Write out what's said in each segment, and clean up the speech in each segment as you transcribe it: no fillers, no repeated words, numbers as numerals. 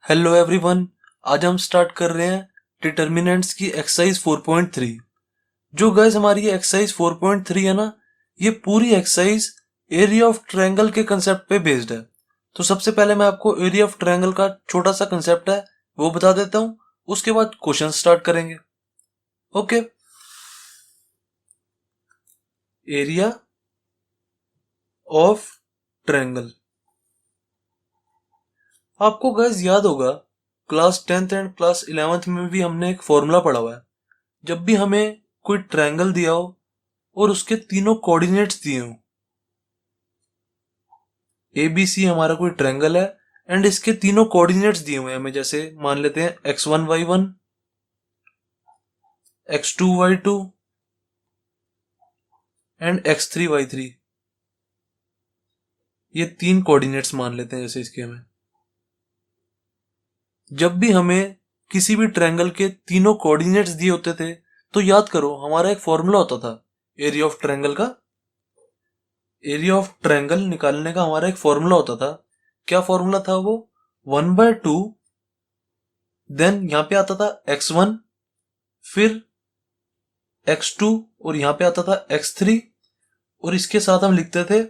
Hello everyone. आज हम start कर रहे हैं डिटर्मिनेंट्स की एक्सरसाइज 4.3। जो गाइस हमारी ये एक्सरसाइज 4.3 है ना, ये पूरी एक्सरसाइज एरिया ऑफ ट्रायंगल के कंसेप्ट पे बेस्ड है। तो सबसे पहले मैं आपको एरिया ऑफ ट्रायंगल का छोटा सा कंसेप्ट है वो बता देता हूँ, उसके बाद क्वेश्चन स्टार्ट करेंगे। ओके, एरिया ऑफ ट्रायंगल आपको गाइस याद होगा, class 10th and class 11th में भी हमने एक फॉर्मूला पढ़ा हुआ है। जब भी हमें कोई ट्रायंगल दिया हो और उसके तीनों कोऑर्डिनेट्स दिए हो, ए बी सी हमारा कोई ट्रायंगल है एंड इसके तीनों कोऑर्डिनेट्स दिए हुए हैं हमें, जैसे मान लेते हैं x1 y1, x2 y2 and x3 y3। ये तीन कोऑर्डिनेट्स मान लेते हैं जैसे इसके हमें। जब भी हमें किसी भी ट्रायंगल के तीनों कोऑर्डिनेट्स दिए होते थे, तो याद करो हमारा एक फॉर्मूला होता था एरिया ऑफ ट्रायंगल का। एरिया ऑफ ट्रायंगल निकालने का हमारा एक फॉर्मूला होता था। क्या फॉर्मूला था वो? 1/2, देन यहां पे आता था x1, फिर x2 और यहां पे आता था x3, और इसके साथ हम लिखते थे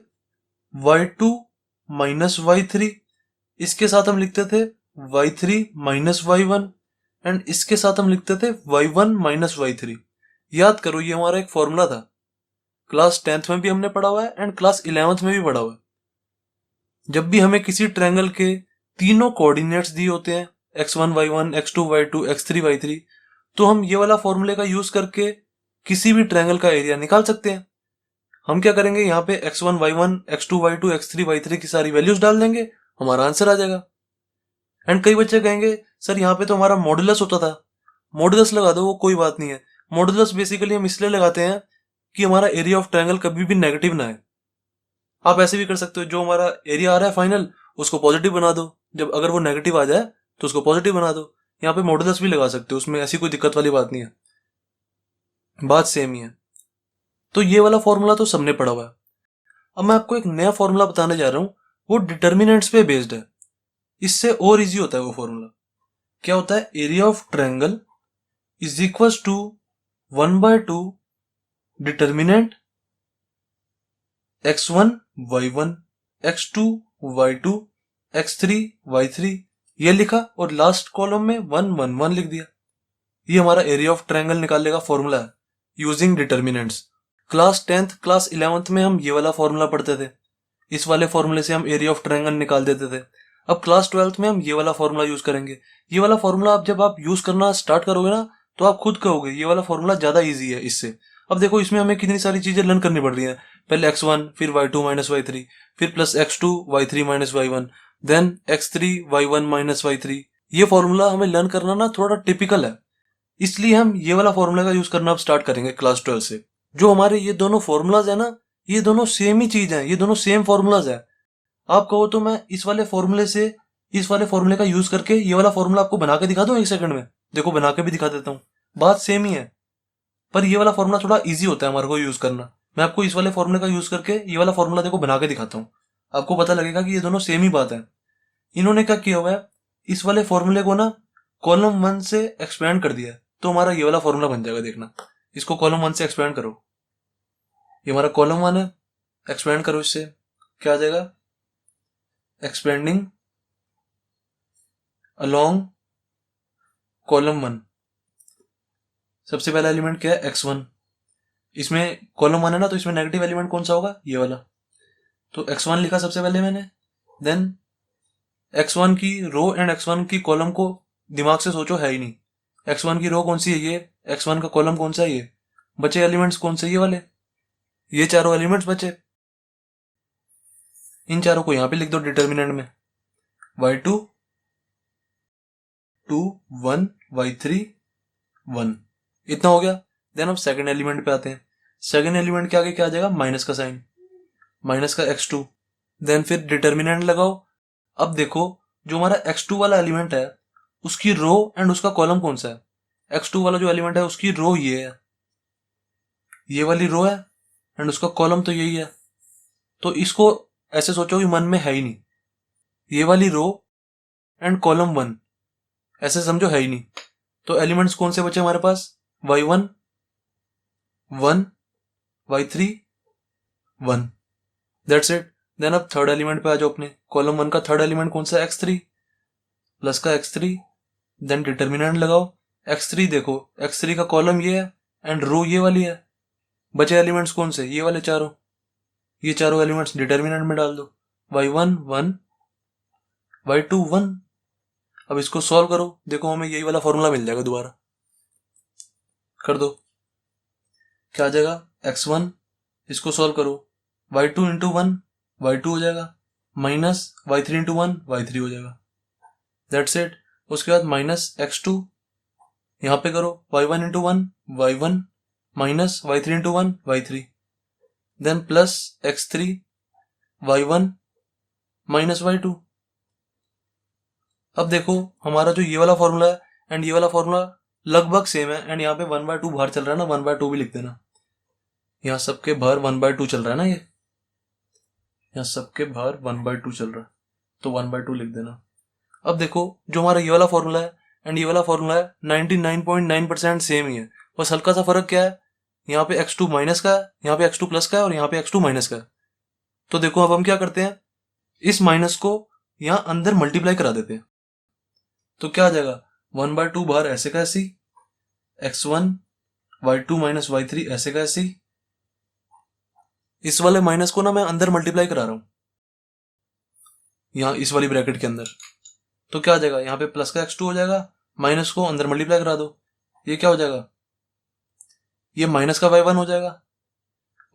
y2 माइनस y3, इसके साथ हम लिखते थे y3 माइनस y1 एंड इसके साथ हम लिखते थे y1 माइनस y3। याद करो ये हमारा एक फॉर्मूला था। क्लास 10th में भी हमने पढ़ा हुआ है एंड क्लास 11th में भी पढ़ा हुआ है। जब भी हमें किसी ट्रायंगल के तीनों कोऑर्डिनेट्स दिए होते हैं, x1 y1 x2 y2 x3 y3, तो हम ये वाला फॉर्मूले का यूज करके किसी भी ट्रायंगल का एरिया निकाल सकते हैं। हम क्या करेंगे, यहाँ पे x1 y1 x2 y2 x3 y3 की सारी वैल्यूज डाल देंगे, हमारा आंसर आ जाएगा। एंड कई बच्चे कहेंगे सर यहाँ पे तो हमारा मॉडुलस होता था। मॉडुलस लगा दो, वो कोई बात नहीं है। मॉडुलस बेसिकली हम इसलिए लगाते हैं कि हमारा एरिया ऑफ ट्रायंगल कभी भी नेगेटिव ना है। आप ऐसे भी कर सकते हो, जो हमारा एरिया आ रहा है फाइनल उसको पॉजिटिव बना दो, जब अगर वो नेगेटिव आ जाए तो उसको पॉजिटिव बना दो। यहाँ पे मॉडुलस भी लगा सकते हो, उसमें ऐसी कोई दिक्कत वाली बात नहीं है, बात सेम ही है। तो ये वाला फॉर्मूला तो सबने पढ़ा हुआ है। अब मैं आपको एक नया फॉर्मूला बताने जा रहा हूँ, वो डिटर्मिनेंट्स पे बेस्ड है। इससे और इजी होता है वो फॉर्मूला। क्या होता है? Area of triangle is equal to 1/2 determinant x1 y1 x2 y2 x3 y3, ये लिखा और लास्ट कॉलम में 1 1 1 लिख दिया। ये हमारा एरिया ऑफ ट्रायंगल निकालने का फॉर्मूला है using determinants. Class 10th class 11th में हम ये वाला फॉर्मूला पढ़ते थे। इस वाले फॉर्मूले से हम एरिया ऑफ ट्रायंगल निकाल देते थे। अब क्लास 12th में हम ये वाला फॉर्मूला यूज करेंगे। ये वाला फॉर्मूला आप जब आप यूज करना स्टार्ट करोगे ना, तो आप खुद कहोगे ये वाला फॉर्मूला ज्यादा इजी है इससे। अब देखो इसमें हमें कितनी सारी चीजें लर्न करनी पड़ रही है। पहले x1, फिर y2 माइनस y3, फिर plus x2 y3 minus y1, then x3 y1 minus y3। ये फॉर्मूला हमें लर्न करना ना थोड़ा टिपिकल है, इसलिए हम ये वाला फॉर्मूला का यूज करना अब स्टार्ट करेंगे क्लास 12 से। जो हमारे ये दोनों फॉर्मूलाज है ना, ये दोनों सेम ही चीज है, ये दोनों सेम फॉर्मूलाज है। आप कहो तो मैं इस वाले फॉर्मूले से इस वाले फॉर्मूले का यूज करके ये वाला फॉर्मूला आपको बना के दिखा दूं 1 सेकंड में। देखो बना के भी दिखा देता हूँ, बात सेम ही है, पर ये वाला फॉर्मूला थोड़ा इजी होता है हमारे को यूज करना। मैं आपको इस वाले फॉर्मूले का यूज करके ये वाला फॉर्मूला देखो बना के दिखाता हूँ, आपको पता लगेगा कि ये दोनों सेम ही बात है। इन्होंने क्या किया हुआ है, इस वाले फॉर्मूले को ना कॉलम 1 से एक्सपेंड कर दिया है, तो हमारा ये वाला फॉर्मूला बन जाएगा। देखना, इसको कॉलम 1 से एक्सपेंड करो, ये हमारा कॉलम 1 है, एक्सपेंड करो इससे, क्या आ जाएगा? Expanding along column 1। सबसे पहला एलिमेंट क्या है? x1। इसमें कॉलम 1 है ना, तो इसमें नेगेटिव एलिमेंट कौन सा होगा? ये वाला। तो x1 लिखा सबसे पहले मैंने, देन x1 की रो एंड x1 की कॉलम को दिमाग से सोचो, है ही नहीं। x1 की रो कौन सी है? ये। x1 का कॉलम कौन सा है? ये। बचे एलिमेंट्स कौन से? ये वाले, ये चारों एलिमेंट्स बचे। इन चारों को यहां पे लिख दो डिटर्मिनेंट में, y2 2 1 y3 1। इतना हो गया। देन अब सेकंड एलिमेंट पे आते हैं। सेकंड एलिमेंट के आगे क्या आ जाएगा? माइनस का साइन, माइनस का x2। देन फिर डिटर्मिनेंट लगाओ। अब देखो जो हमारा x2 वाला एलिमेंट है उसकी रो एंड उसका कॉलम कौन सा है? x2 वाला जो एलिमेंट है उसकी रो ये है, ये वाली रो है, एंड उसका कॉलम तो यही है। तो इसको ऐसे सोचो कि मन में है ही नहीं, ये वाली रो एंड कॉलम 1 ऐसे समझो है ही नहीं। तो एलिमेंट्स कौन से बचे हमारे पास, y1 1, y3 1, that's it. Then अब थर्ड एलिमेंट पे आ जाओ अपने, कॉलम 1 का थर्ड एलिमेंट कौन सा है, x3, प्लस का x3, देन डिटर्मिनेंट लगाओ x3। देखो x3 का कॉलम ये है एंड रो ये वाली है, बचे एलिमेंट्स कौन से, ये वाले चारों, ये चारों एलिमेंट्स डिटर्मिनेंट में डाल दो, y1 1, y2 1। अब इसको सॉल्व करो, देखो हमें यही वाला फॉर्मूला मिल जाएगा, दोबारा कर दो, क्या आ जाएगा, x1, इसको सॉल्व करो, y2 इंटू 1 y2 हो जाएगा, माइनस y3 इंटू 1 y3 हो जाएगा, दैट्स इट। उसके बाद माइनस x2, यहाँ पे करो y1 into 1 y1, minus y3 into 1 y3, then plus x3 y1 minus y2। अब देखो हमारा जो ये वाला फॉर्मूला है एंड ये वाला फॉर्मूला लगभग सेम है, एंड यहाँ पे 1/2 बाहर चल रहा है ना, 1/2 भी लिख देना, यहाँ सबके बाहर 1/2 चल रहा है ना, ये यहाँ सबके बाहर 1/2 चल रहा है, तो 1/2 लिख देना। अब देखो जो हमारा ये वाला फॉर्मूला है एंड ये वाला फॉर्मूला है 99.9% सेम ही है, बस हल्का सा फर्क क्या है, यहाँ पे x2 माइनस का है, यहाँ पे x2 प्लस का है और यहाँ पे x2 माइनस का है। तो देखो अब हम क्या करते हैं, इस माइनस को यहाँ अंदर मल्टीप्लाई करा देते हैं, तो क्या आ जाएगा 1/2 बाहर ऐसे का ऐसी, x1 y2 माइनस y3 ऐसे का ऐसी, इस वाले माइनस को ना मैं अंदर मल्टीप्लाई करा रहा हूं यहाँ इस वाली ब्रैकेट के अंदर, तो क्या आ जाएगा, यहाँ पे प्लस का x2 हो जाएगा, माइनस को अंदर मल्टीप्लाई करा दो, ये क्या हो जाएगा, ये माइनस का y1 हो जाएगा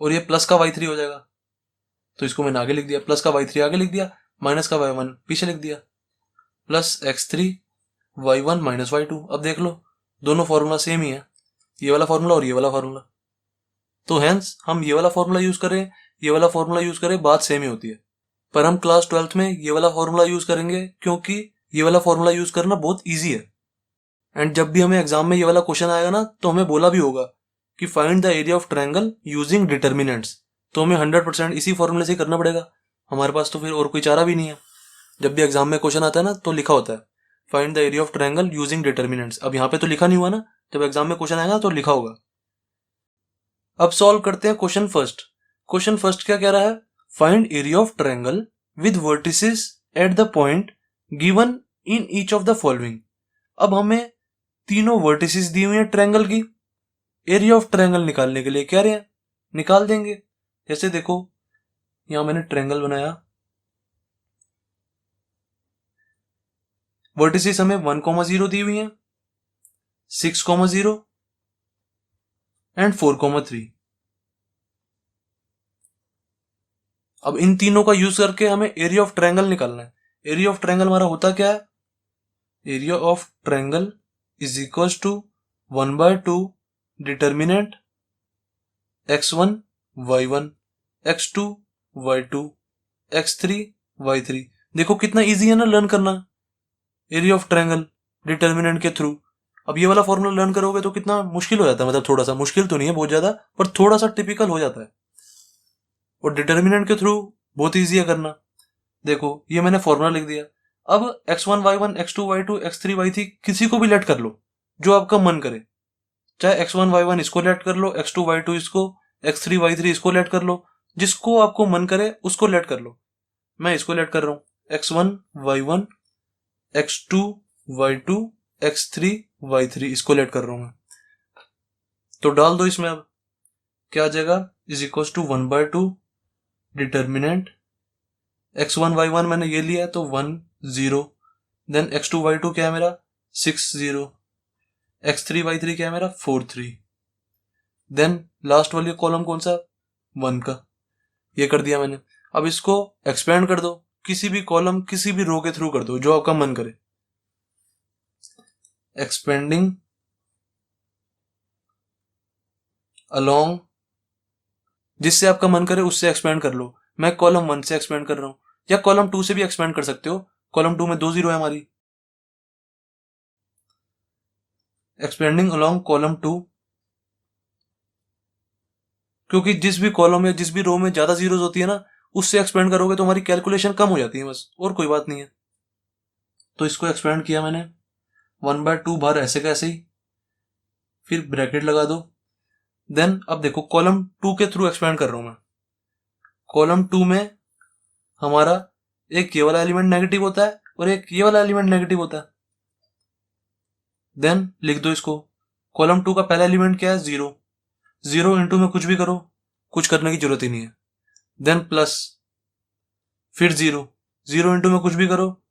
और ये प्लस का y3 हो जाएगा। तो इसको मैंने आगे लिख दिया, प्लस का y3 आगे लिख दिया, माइनस का y1 पीछे लिख दिया, plus x3 y1 minus y2। अब देख लो दोनों फॉर्मूला सेम ही है, ये वाला फॉर्मूला और ये वाला फॉर्मूला, तो हेंस हम ये वाला फॉर्मूला यूज करें, ये वाला फॉर्मूला यूज करें, बात सेम ही होती है। पर हम क्लास 12th में ये वाला फॉर्मूला यूज करेंगे क्योंकि ये वाला फॉर्मूला यूज करना बहुत ईजी है, एंड जब भी हमें एग्जाम में ये वाला क्वेश्चन आएगा ना, तो हमें बोला भी होगा कि find the area of triangle using determinants, तो हमें 100% इसी फॉर्मूले से करना पड़ेगा, हमारे पास तो फिर और कोई चारा भी नहीं है। जब भी एग्जाम में क्वेश्चन आता है ना, तो लिखा होता है find the area of triangle using determinants, अब यहाँ पे तो लिखा नहीं हुआ ना, जब एग्जाम में क्वेश्चन आएगा तो लिखा होगा। अब सॉल्व करते हैं क्वेश्चन फर्स्ट। क्वेश्चन फर्स्ट क्या कह रहा है, find area of triangle with vertices at the point given in each of the following. अब हमें तीनों वर्टिसेस दी हुई है ट्रायंगल की, एरिया ऑफ ट्रायंगल निकालने के लिए कह रहे हैं, निकाल देंगे। जैसे देखो यहां मैंने ट्रायंगल बनाया, वर्टिसेस हमें 1,0 दी हुई है, 6,0 एंड 4,3। अब इन तीनों का यूज करके हमें एरिया ऑफ ट्रायंगल निकालना है। एरिया ऑफ ट्रायंगल हमारा होता क्या है, area of triangle is equal to 1/2 determinant x1 y1 x2 y2 x3 y3। देखो कितना इजी है ना लर्न करना एरिया ऑफ ट्रायंगल डिटर्मिनेंट के थ्रू। अब ये वाला फॉर्मूला लर्न करोगे तो कितना मुश्किल हो जाता है, मतलब थोड़ा सा मुश्किल तो नहीं है बहुत ज्यादा, पर थोड़ा सा टिपिकल हो जाता है, और डिटर्मिनेंट के थ्रू बहुत इजी है करना। देखो ये मैंने फॉर्मूला लिख दिया, अब x1 y1 x2 y2 x3 y3 किसी को भी लेट कर लो जो आपका मन करे, चाहे x1 y1 इसको लेट कर लो, x2 y2 इसको, x3 y3 इसको लेट कर लो, जिसको आपको मन करे उसको लेट कर लो। मैं इसको लेट कर रहा हूं, x1 y1 x2 y2 x3 y3 इसको लेट कर रहा हूं मैं। तो डाल दो इसमें, अब क्या आ जाएगा, is equal to 1/2 determinant x1 y1 मैंने ये लिया है तो 1 0, देन x2 y2 क्या है मेरा 6 0, x3 y3 क्या है मेरा 4 3, देन लास्ट वाली कॉलम कौन सा 1 का, ये कर दिया मैंने। अब इसको एक्सपेंड कर दो, किसी भी कॉलम किसी भी रो के थ्रू कर दो जो आपका मन करे, एक्सपेंडिंग अलोंग, जिससे आपका मन करे उससे एक्सपेंड कर लो। मैं कॉलम 1 से एक्सपेंड कर रहा हूं, या कॉलम 2 से भी एक्सपेंड कर सकते हो, कॉलम 2 में 2 0 है हमारी, एक्सपेंडिंग अलोंग कॉलम 2, क्योंकि जिस भी कॉलम या जिस भी रो में ज्यादा जीरोस होती है ना, उससे एक्सपेंड करोगे तो हमारी कैलकुलेशन कम हो जाती है, बस और कोई बात नहीं है। तो इसको एक्सपेंड किया मैंने, 1/2 बाहर ऐसे का ऐसे ही, फिर ब्रैकेट लगा दो। देन अब देखो कॉलम 2 के थ्रू एक्सपेंड कर रहा हूं मैं। कॉलम 2 में हमारा एक ये वाला एलिमेंट नेगेटिव होता है और एक ये वाला एलिमेंट नेगेटिव होता है। देन लिख दो इसको। कॉलम 2 का पहला एलिमेंट क्या है? 0। 0 इंटू में कुछ भी करो, कुछ करने की जरूरत ही नहीं है। देन प्लस, फिर 0। 0 इंटू में कुछ भी करो,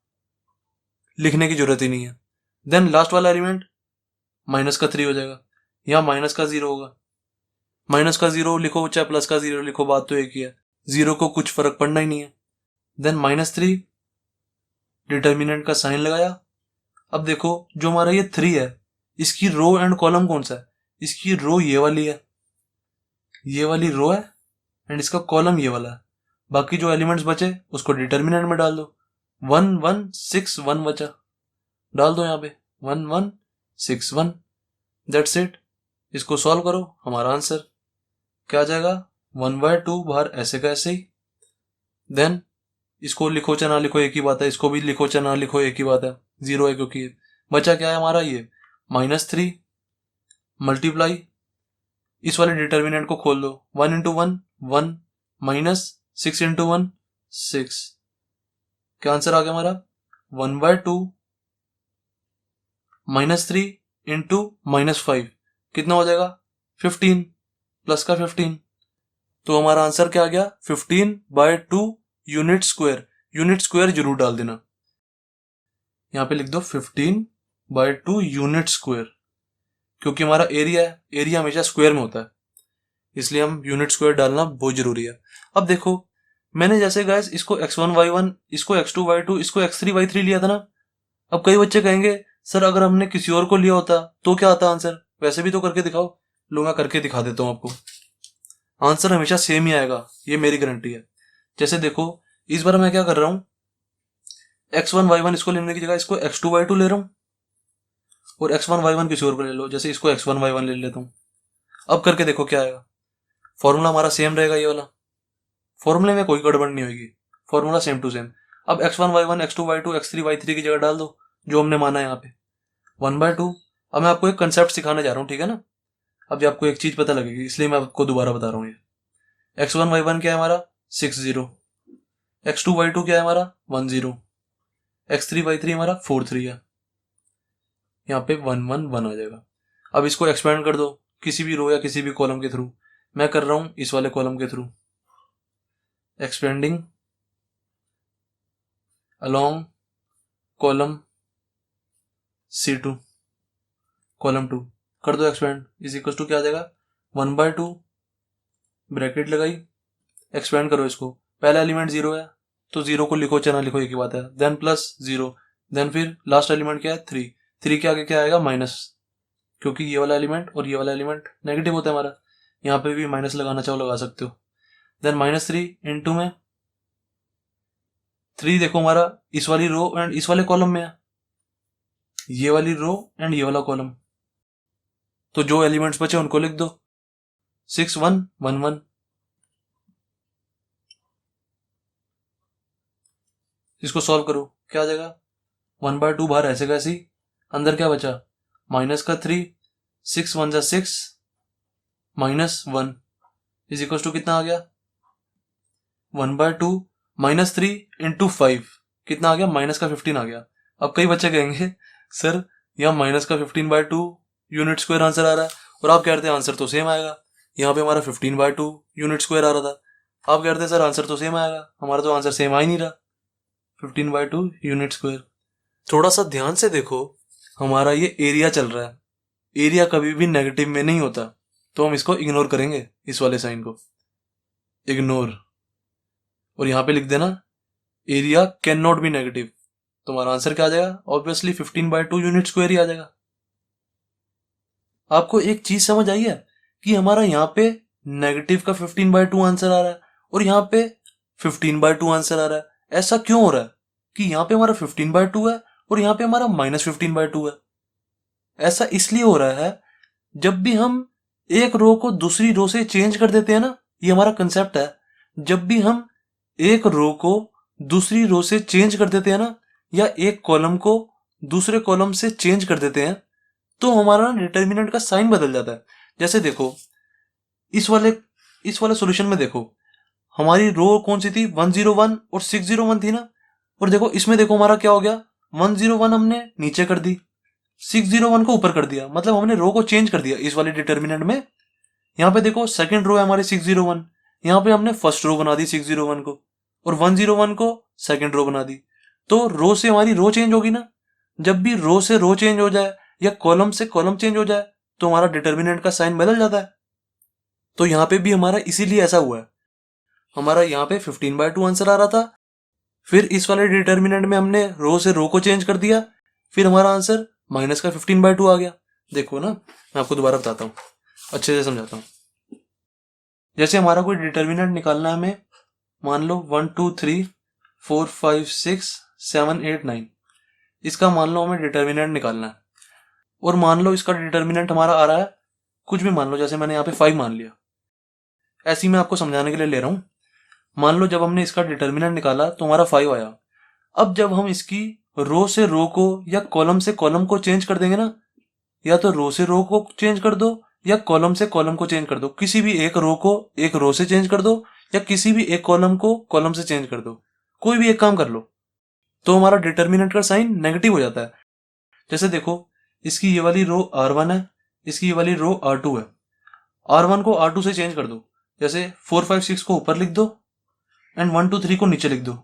लिखने की जरूरत ही नहीं है। देन लास्ट वाला एलिमेंट माइनस का 3 हो जाएगा, यहां माइनस का 0 होगा। माइनस का 0 लिखो चाहे प्लस का 0 लिखो, बात तो एक ही है, 0 को कुछ फर्क पड़ना ही नहीं है। देन -3, डिटर्मिनेंट का साइन लगाया। अब देखो जो हमारा ये 3 है, इसकी रो एंड कॉलम कौन सा है? इसकी रो ये वाली है, ये वाली रो है, एंड इसका कॉलम ये वाला है। बाकी जो एलिमेंट्स बचे उसको डिटर्मिनेंट में डाल दो। 1 1 6 1 बचा, डाल दो यहाँ पे 1 1 6 1। That's it. इसको सॉल्व करो, हमारा आंसर क्या आ जाएगा? 1/2 बाहर ऐसे का ऐसे ही। देन इसको लिखो चाहे ना लिखो एक ही बात है, इसको भी लिखो चाहे ना लिखो एक ही बात है, 0 है क्योंकि बचा क्या है हमारा ये -3 मल्टीप्लाई, इस वाले डिटर्मिनेंट को खोल दो। 1 इंटू 1 1 माइनस 6 इंटू 1 6। क्या आंसर आ गया हमारा? 1/2 -3 इंटू -5 कितना हो जाएगा? 15 प्लस का 15। तो हमारा आंसर क्या आ गया? 15/2 यूनिट स्क्वायर। यूनिट स्क्वायर जरूर डाल देना, यहां पे लिख दो 15/2 यूनिट स्क्वायर, क्योंकि हमारा एरिया है, एरिया हमेशा स्क्वायर में होता है, इसलिए हम यूनिट स्क्वायर डालना बहुत जरूरी है। अब देखो मैंने जैसे गाइस इसको x1 y1, इसको x2 y2, इसको x3 y3 लिया था ना। अब कई बच्चे कहेंगे सर अगर हमने किसी और को लिया होता तो क्या आता आंसर? वैसे भी तो करके दिखाओ। लो मैं करके दिखा देता हूं आपको, आंसर हमेशा सेम ही आएगा, ये मेरी गारंटी है। जैसे देखो इस बार मैं क्या कर रहा हूं, x1 y1 इसको लेने की जगह इसको x2 y2 ले रहा हूं, और x1 y1 किसी और को ले लो, जैसे इसको x1 y1 ले लेता हूं। अब करके देखो क्या आएगा, फॉर्मूला हमारा सेम रहेगा, ये वाला फॉर्मूले में कोई गड़बड़ नहीं होगी, फॉर्मूला सेम टू सेम। अब x1 y1 x2 y2 x3 y3 की जगह डाल दो जो हमने माना है यहाँ पे 1/2। अब मैं आपको एक कंसेप्ट सिखाने जा रहा हूँ, ठीक है ना। अब आपको एक चीज पता लगेगी, इसलिए मैं आपको दोबारा बता रहा हूँ। ये x1 y1 क्या है हमारा? 6 0। x2 y2 क्या है हमारा? 1 0। x3 y3 हमारा 4 3 है, यहाँ पे 1 1 1 आ जाएगा। अब इसको एक्सपेंड कर दो किसी भी रो या किसी भी कॉलम के थ्रू। मैं कर रहा हूं इस वाले कॉलम के through, expanding along column C2, column 2 कर दो एक्सपेंड, इज इक्वल टू क्या आ जाएगा? 1/2 ब्रैकेट लगाई, एक्सपेंड करो इसको। पहला एलिमेंट 0 है तो 0 को लिखो चाहे ना लिखो एक ही बात है। देन प्लस 0, देन फिर लास्ट एलिमेंट क्या है? 3। 3 के आगे क्या आएगा? माइनस, क्योंकि ये वाला एलिमेंट और ये वाला एलिमेंट नेगेटिव होता है हमारा, यहाँ पे भी माइनस लगाना चाहो लगा सकते हो। देन -3 इंटू में 3 देखो हमारा इस वाली रो एंड इस वाले कॉलम में है, ये वाली रो एंड ये वाला कॉलम, तो जो एलिमेंट्स बचे उनको लिख दो 6 1 1 1। इसको सॉल्व करो, क्या आ जाएगा? 1/2 बाहर ऐसे कैसे ही, अंदर क्या बचा? माइनस का 3, 6 1 जा 6 -1 इज इक्वल टू कितना आ गया? 1/2 -3 इंटू 5 कितना आ गया? माइनस का 15 आ गया। अब कई बच्चे कहेंगे सर यहाँ माइनस का 15/2 यूनिट स्क्वायर आंसर आ रहा है, और आप कह रहे थे आंसर तो सेम आएगा। यहाँ पे हमारा 15/2 यूनिट स्क्वायर आ रहा था, आप कह रहे थे सर आंसर तो सेम आएगा, हमारा तो आंसर सेम आ ही नहीं रहा, 15/2 यूनिट स्क्वायर। थोड़ा सा ध्यान से देखो, हमारा ये एरिया चल रहा है, एरिया कभी भी नेगेटिव में नहीं होता, तो हम इसको इग्नोर करेंगे, इस वाले साइन को इग्नोर, और यहां पे लिख देना area can not be negative. तुम्हारा आंसर क्या आ जाएगा? ऑब्वियसली 15/2 यूनिट स्क्वायर ही आ जाएगा। आपको एक चीज समझ आई है कि हमारा यहाँ पे नेगेटिव का 15/2 आंसर आ रहा है और यहाँ पे 15/2 आंसर आ रहा है। ऐसा क्यों हो रहा है कि यहाँ पे हमारा 15/2 है और यहाँ पे हमारा -15/2 है? ऐसा इसलिए हो रहा है, जब भी हम एक रो को दूसरी रो से चेंज कर देते हैं ना, ये हमारा कंसेप्ट है, जब भी हम एक रो को दूसरी रो से चेंज कर देते हैं ना, या एक कॉलम को दूसरे कॉलम से चेंज कर देते हैं तो हमारा डिटर्मिनेंट का साइन बदल जाता है। जैसे देखो इस वाले सॉल्यूशन में देखो हमारी रो कौन सी थी, 101 और 601 थी ना। और देखो इसमें देखो हमारा क्या हो गया, 101 हमने नीचे कर दी, 601 को ऊपर कर दिया, मतलब हमने रो को चेंज कर दिया इस वाले डिटर्मिनेंट में। यहाँ पे देखो सेकंड रो है हमारी 601, यहाँ पे हमने फर्स्ट रो बना दी 601 को, और 101 को सेकंड रो बना दी। तो रो से हमारी रो चेंज होगी ना। जब भी रो से रो चेंज हो जाए या कॉलम से कॉलम चेंज हो जाए तो हमारा डिटर्मिनेंट का साइन बदल जाता है। तो यहाँ पे भी हमारा इसीलिए ऐसा हुआ है। हमारा यहाँ पे 15/2 आंसर आ रहा था, फिर इस वाले डिटर्मिनेंट में हमने रो से रो को चेंज कर दिया, फिर हमारा आंसर माइनस का 15/2 आ गया। देखो ना, मैं आपको दोबारा बताता हूँ, अच्छे से समझाता हूँ। जैसे हमारा कोई डिटर्मिनेंट निकालना है हमें, मान लो 1 2 3 4 5 6 7 8 9, इसका मान लो हमें डिटर्मिनेंट निकालना है। और मान लो इसका डिटर्मिनेंट हमारा आ रहा है कुछ भी, मान लो जैसे मैंने यहाँ पे 5 मान लिया, ऐसे ही मैं आपको समझाने के लिए ले रहा हूँ। मान लो जब हमने इसका डिटर्मिनेंट निकाला तो हमारा 5 आया। अब जब हम इसकी रो से रो को या कॉलम से कॉलम को चेंज कर देंगे ना, या तो रो से रो को चेंज कर दो या कॉलम से कॉलम को चेंज कर दो, किसी भी एक रो को एक रो से चेंज कर दो या किसी भी एक कॉलम को कॉलम से चेंज कर दो, कोई भी एक काम कर लो, तो हमारा डिटर्मिनेंट का साइन नेगेटिव हो जाता है। जैसे देखो इसकी ये वाली रो R1 है, इसकी ये वाली रो R2 है। R1 को R2 से चेंज कर दो, जैसे 4 5 6 को ऊपर लिख दो एंड 1 2 3 को नीचे लिख दो।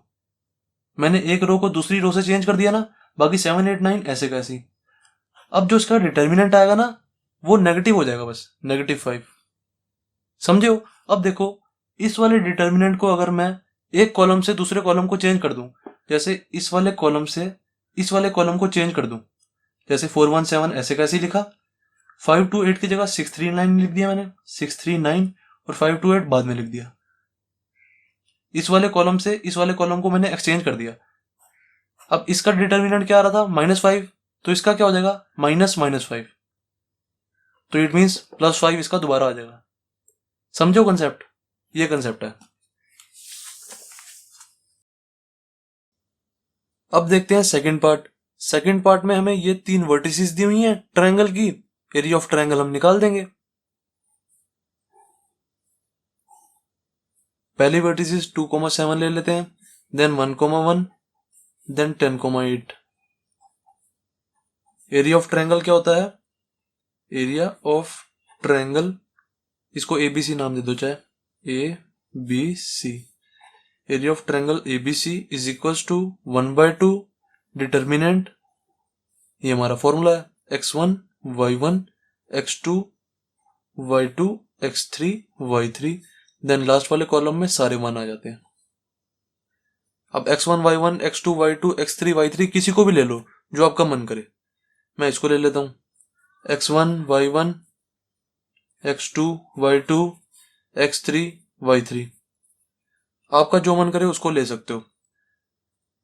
मैंने एक रो को दूसरी रो से चेंज कर दिया ना, बाकी 7 8 9 ऐसे कैसी। अब जो इसका डिटर्मिनेंट आएगा ना वो नेगेटिव हो जाएगा, बस -5। समझे हो? अब देखो इस वाले डिटर्मिनेंट को अगर मैं एक कॉलम से दूसरे कॉलम को चेंज कर दूं, जैसे इस वाले कॉलम से इस वाले कॉलम को चेंज कर दूं, जैसे 4 1 7 ऐसे कैसे लिखा, 5 2 8 की जगह 6 3 9 लिख दिया मैंने, 6 3 9 और 5 2 8 बाद में लिख दिया। इस वाले कॉलम से इस वाले कॉलम को मैंने एक्सचेंज कर दिया। अब इसका डिटर्मिनेंट क्या आ रहा था, -5, तो इसका क्या हो जाएगा, -5, तो इट मीन्स +5 इसका दोबारा आ जाएगा। समझो कंसेप्ट, ये कंसेप्ट है। अब देखते हैं सेकंड पार्ट। सेकंड पार्ट में हमें ये 3 वर्टिसेस दी हुई हैं ट्रायंगल की, एरिया ऑफ ट्रायंगल हम निकाल देंगे। पहली वर्टिसेस 2,7 ले लेते हैं, then 1,1, then 10,8। Area of triangle क्या होता है, एरिया ऑफ ट्रायंगल, इसको ABC नाम दे दो, चाहे ABC। Area of triangle ABC is equals to 1/2 determinant, ये हमारा फॉर्मूला है, x1 y1 x2 y2 x3 y3, then last वाले कॉलम में सारे मान आ जाते हैं। अब x1 y1 x2 y2 x3 y3 किसी को भी ले लो जो आपका मन करे। मैं इसको ले लेता हूं, x1 y1 x2 y2 x3 y3, आपका जो मन करे उसको ले सकते हो,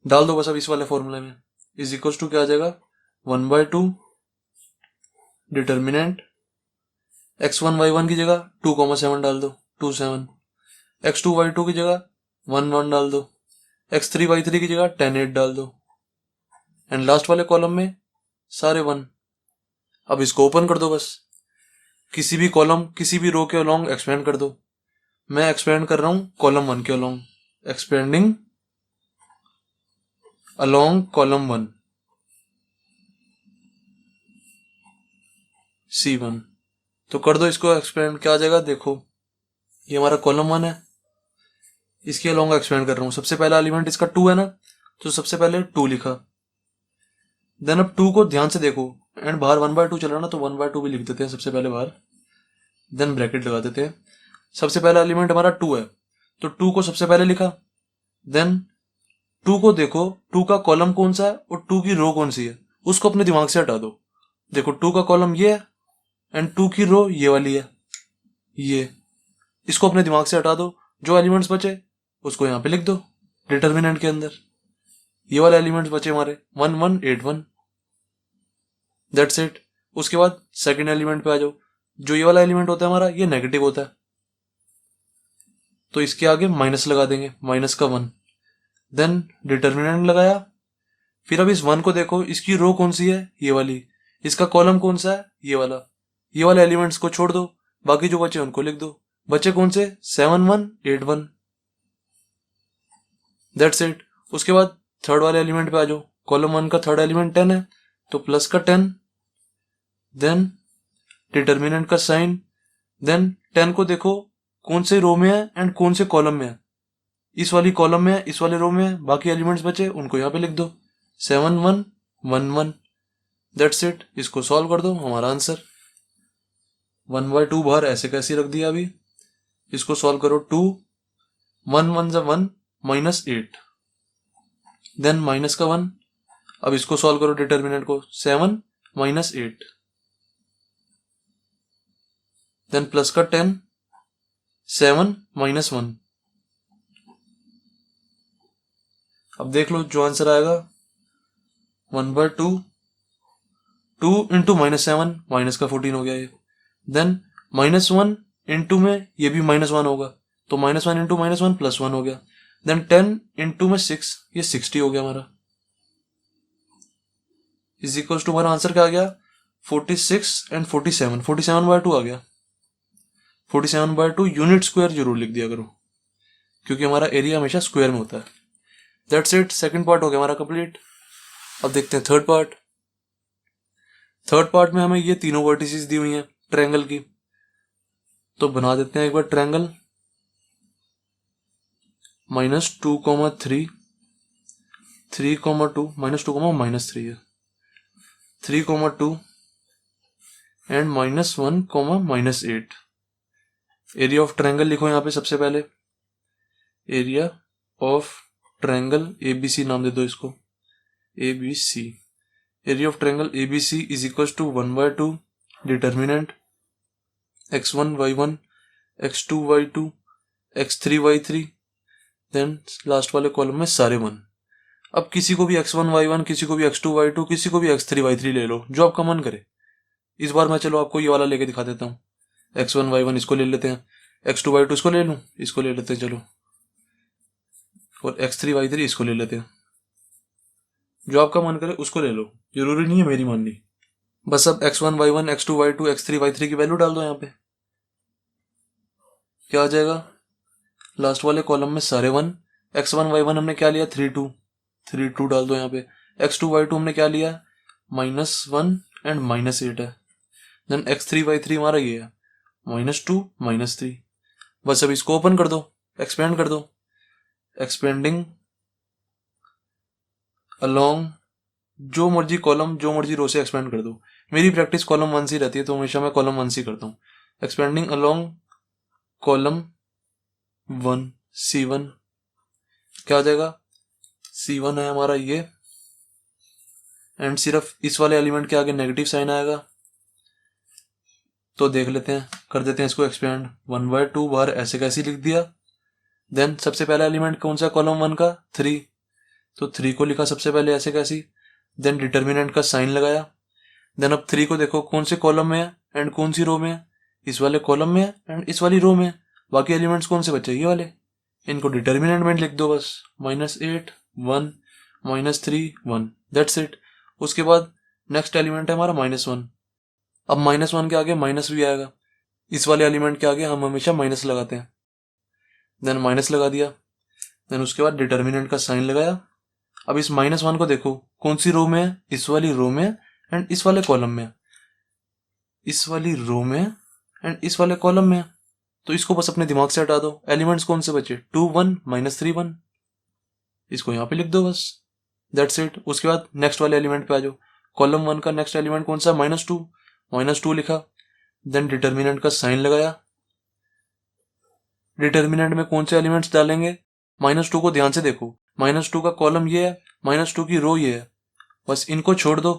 डाल दो बस अब इस वाले फॉर्मूले में। इज इक्वल टू क्या आ जाएगा, 1/2 डिटर्मिनेंट, x1 y1 की जगह 2,7 डाल दो, 2 7, x2 y2 की जगह 1 1 डाल दो, x3 y3 की जगह 10 8 डाल दो, एंड लास्ट वाले कॉलम में सारे 1। अब इसको ओपन कर दो, बस किसी भी कॉलम किसी भी रो के अलोंग एक्सपेंड कर दो। मैं एक्सपेंड कर रहा हूं कॉलम 1 के along, expanding along column 1 C1। तो कर दो इसको एक्सपेंड, क्या आ जाएगा, देखो ये हमारा कॉलम 1 है, इसके अलोंग एक्सपेंड कर रहा हूं। सबसे पहला एलिमेंट इसका 2 है ना, तो सबसे पहले 2 लिखा, देन अब 2 को ध्यान से देखो, एंड बाहर 1/2 चल रहा ना, तो 1/2 भी लिख देते हैं सबसे पहले बाहर, देन ब्रैकेट लगा देते हैं। सबसे पहला एलिमेंट हमारा 2 है, तो 2 को सबसे पहले लिखा, देन 2 को देखो 2 का कॉलम कौन सा है और 2 की रो कौन सी है, उसको अपने दिमाग से हटा दो। देखो 2 का कॉलम ये है एंड 2 की रो ये वाली है, ये, इसको अपने दिमाग से हटा दो। जो एलिमेंट्स बचे उसको यहाँ पे लिख दो डिटर्मिनेंट के अंदर। ये वाले एलिमेंट्स बचे हमारे 1 1 8 1, दैट्स इट। उसके बाद सेकंड एलिमेंट पे आ जाओ। जो ये वाला एलिमेंट होता है हमारा, ये नेगेटिव होता है, तो इसके आगे माइनस लगा देंगे, -1, देन डिटर्मिनेंट लगाया, फिर अब इस 1 को देखो, इसकी रो कौन सी है, ये वाली, इसका कॉलम कौन सा है, ये वाला एलिमेंट्स को छोड़ दो, बाकी जो बचे उनको लिख दो। बचे कौन से, 7 1 8 1, दैट्स इट। उसके बाद थर्ड वाले एलिमेंट पे आ जाओ। कॉलम 1 का थर्ड एलिमेंट 10 है, तो प्लस का 10, देन डिटर्मिनेंट का साइन, देन 10 को देखो कौन से रो में है एंड कौन से कॉलम में है, इस वाली कॉलम में है, इस वाले रो में है, बाकी एलिमेंट्स बचे उनको यहाँ पे लिख दो, 7 1 1 1, दैट्स इट। इसको सॉल्व कर दो, हमारा आंसर 1/2 बाहर ऐसे कैसे रख दिया। अभी इसको सॉल्व करो, 2 1 1 जा 1 -8, देन माइनस का 1। अब इसको सॉल्व करो डिटर्मिनेंट को, 7 -8, देन प्लस का 10, 7 -1। अब देख लो जो आंसर आएगा 1/2, 2 इंटू -7, माइनस का 14 हो गया ये, देन -1 इंटू में ये भी -1 होगा, तो -1 इंटू -1 +1 हो गया, देन 10 इंटू में 6, ये 60 हो गया हमारा। इज इक्वल टू हमारा आंसर क्या आ गया, 46 एंड 47, 47/2 आ गया। 47/2 यूनिट स्क्वायर जरूर लिख दिया करो, क्योंकि हमारा एरिया हमेशा स्क्वायर में होता है। दैट्स इट, सेकंड पार्ट हो गया हमारा कंप्लीट। अब देखते हैं थर्ड पार्ट। थर्ड पार्ट में हमें ये तीनों वर्टिसेस दी हुई हैं ट्रायंगल की, तो बना देते हैं एक बार ट्रायंगल। -2, 3, 3, 2, -2, -3 है, 3, 2 एंड -1, -8। एरिया ऑफ ट्रायंगल लिखो यहाँ पे सबसे पहले, एरिया ऑफ ट्रायंगल ABC नाम दे दो इसको, ABC। Area of triangle ABC is equal to 1/2 determinant x1 y1 x2 y2 x3 y3, then last वाले कॉलम में सारे 1। अब किसी को भी x1 y1, किसी को भी x2 y2, किसी को भी x3 y3 ले लो, जो आपका मन करे। इस बार मैं चलो आपको ये वाला लेके दिखा देता हूँ, x1 y1 इसको ले लेते हैं, x2 y2 इसको ले लूँ, इसको ले लेते हैं चलो, और x3 y3 इसको ले लेते हैं। जो आपका मन करे उसको ले लो, जरूरी नहीं है मेरी माननी। बस अब x1 y1 x2 y2 x3 y3 की वैल्यू डाल दो यहाँ पे, क्या आ जाएगा, लास्ट वाले कॉलम में सारे 1। x1 y1 हमने क्या लिया, 3 2, 3 2 डाल दो यहाँ पे। x2 y2 हमने क्या लिया, -1 एंड -8 है, देन x3 y3 हमारा ये है, -2 -3। बस अब इसको ओपन कर दो, एक्सपेंड कर दो, एक्सपेंडिंग अलोंग जो मर्जी कॉलम, जो मर्जी रो से एक्सपेंड कर दो। मेरी प्रैक्टिस कॉलम 1 से रहती है, तो हमेशा मैं कॉलम 1 से करता हूँ। एक्सपेंडिंग अलोंग कॉलम 1 C1, क्या आ जाएगा, C1 है हमारा ये, एंड सिर्फ इस वाले एलिमेंट के आगे नेगेटिव साइन आएगा, तो देख लेते हैं, कर देते हैं इसको एक्सपेंड। 1/2 बाहर ऐसे कैसे लिख दिया, देन सबसे पहला एलिमेंट कौन सा, कॉलम 1 का 3, तो 3 को लिखा सबसे पहले ऐसे कैसी, देन डिटर्मिनेंट का साइन लगाया, देन अब 3 को देखो कौन से कॉलम में है एंड कौन सी रो में है, इस वाले कॉलम में है एंड इस वाली रो में है, बाकी एलिमेंट्स कौन से बचे, ये वाले, इनको डिटर्मिनेंट में लिख दो बस, -8 1 -3 1, दैट्स इट। उसके बाद नेक्स्ट एलिमेंट है हमारा -1। अब -1 के आगे माइनस भी आएगा, इस वाले एलिमेंट के आगे हम हमेशा माइनस लगाते हैं, देन माइनस लगा दिया, देन उसके बाद डिटर्मिनेंट का साइन लगाया। अब इस -1 को देखो कौन सी रो में है, इस वाली रो में एंड इस वाले कॉलम में, इस वाली रो में एंड इस वाले कॉलम में, तो इसको बस अपने दिमाग से हटा दो। एलिमेंट्स कौन से बचे, 2 1 -3 1, इसको यहाँ पे लिख दो बस, दैट्स इट। उसके बाद नेक्स्ट वाले एलिमेंट पे आ जाओ, कॉलम 1 का नेक्स्ट एलिमेंट कौन सा, -2 लिखा, देन डिटर्मिनेंट का साइन लगाया। डिटर्मिनेंट में कौन से एलिमेंट्स डालेंगे, -2 को ध्यान से देखो, -2 का कॉलम ये है, -2 की रो ये है, बस इनको छोड़ दो,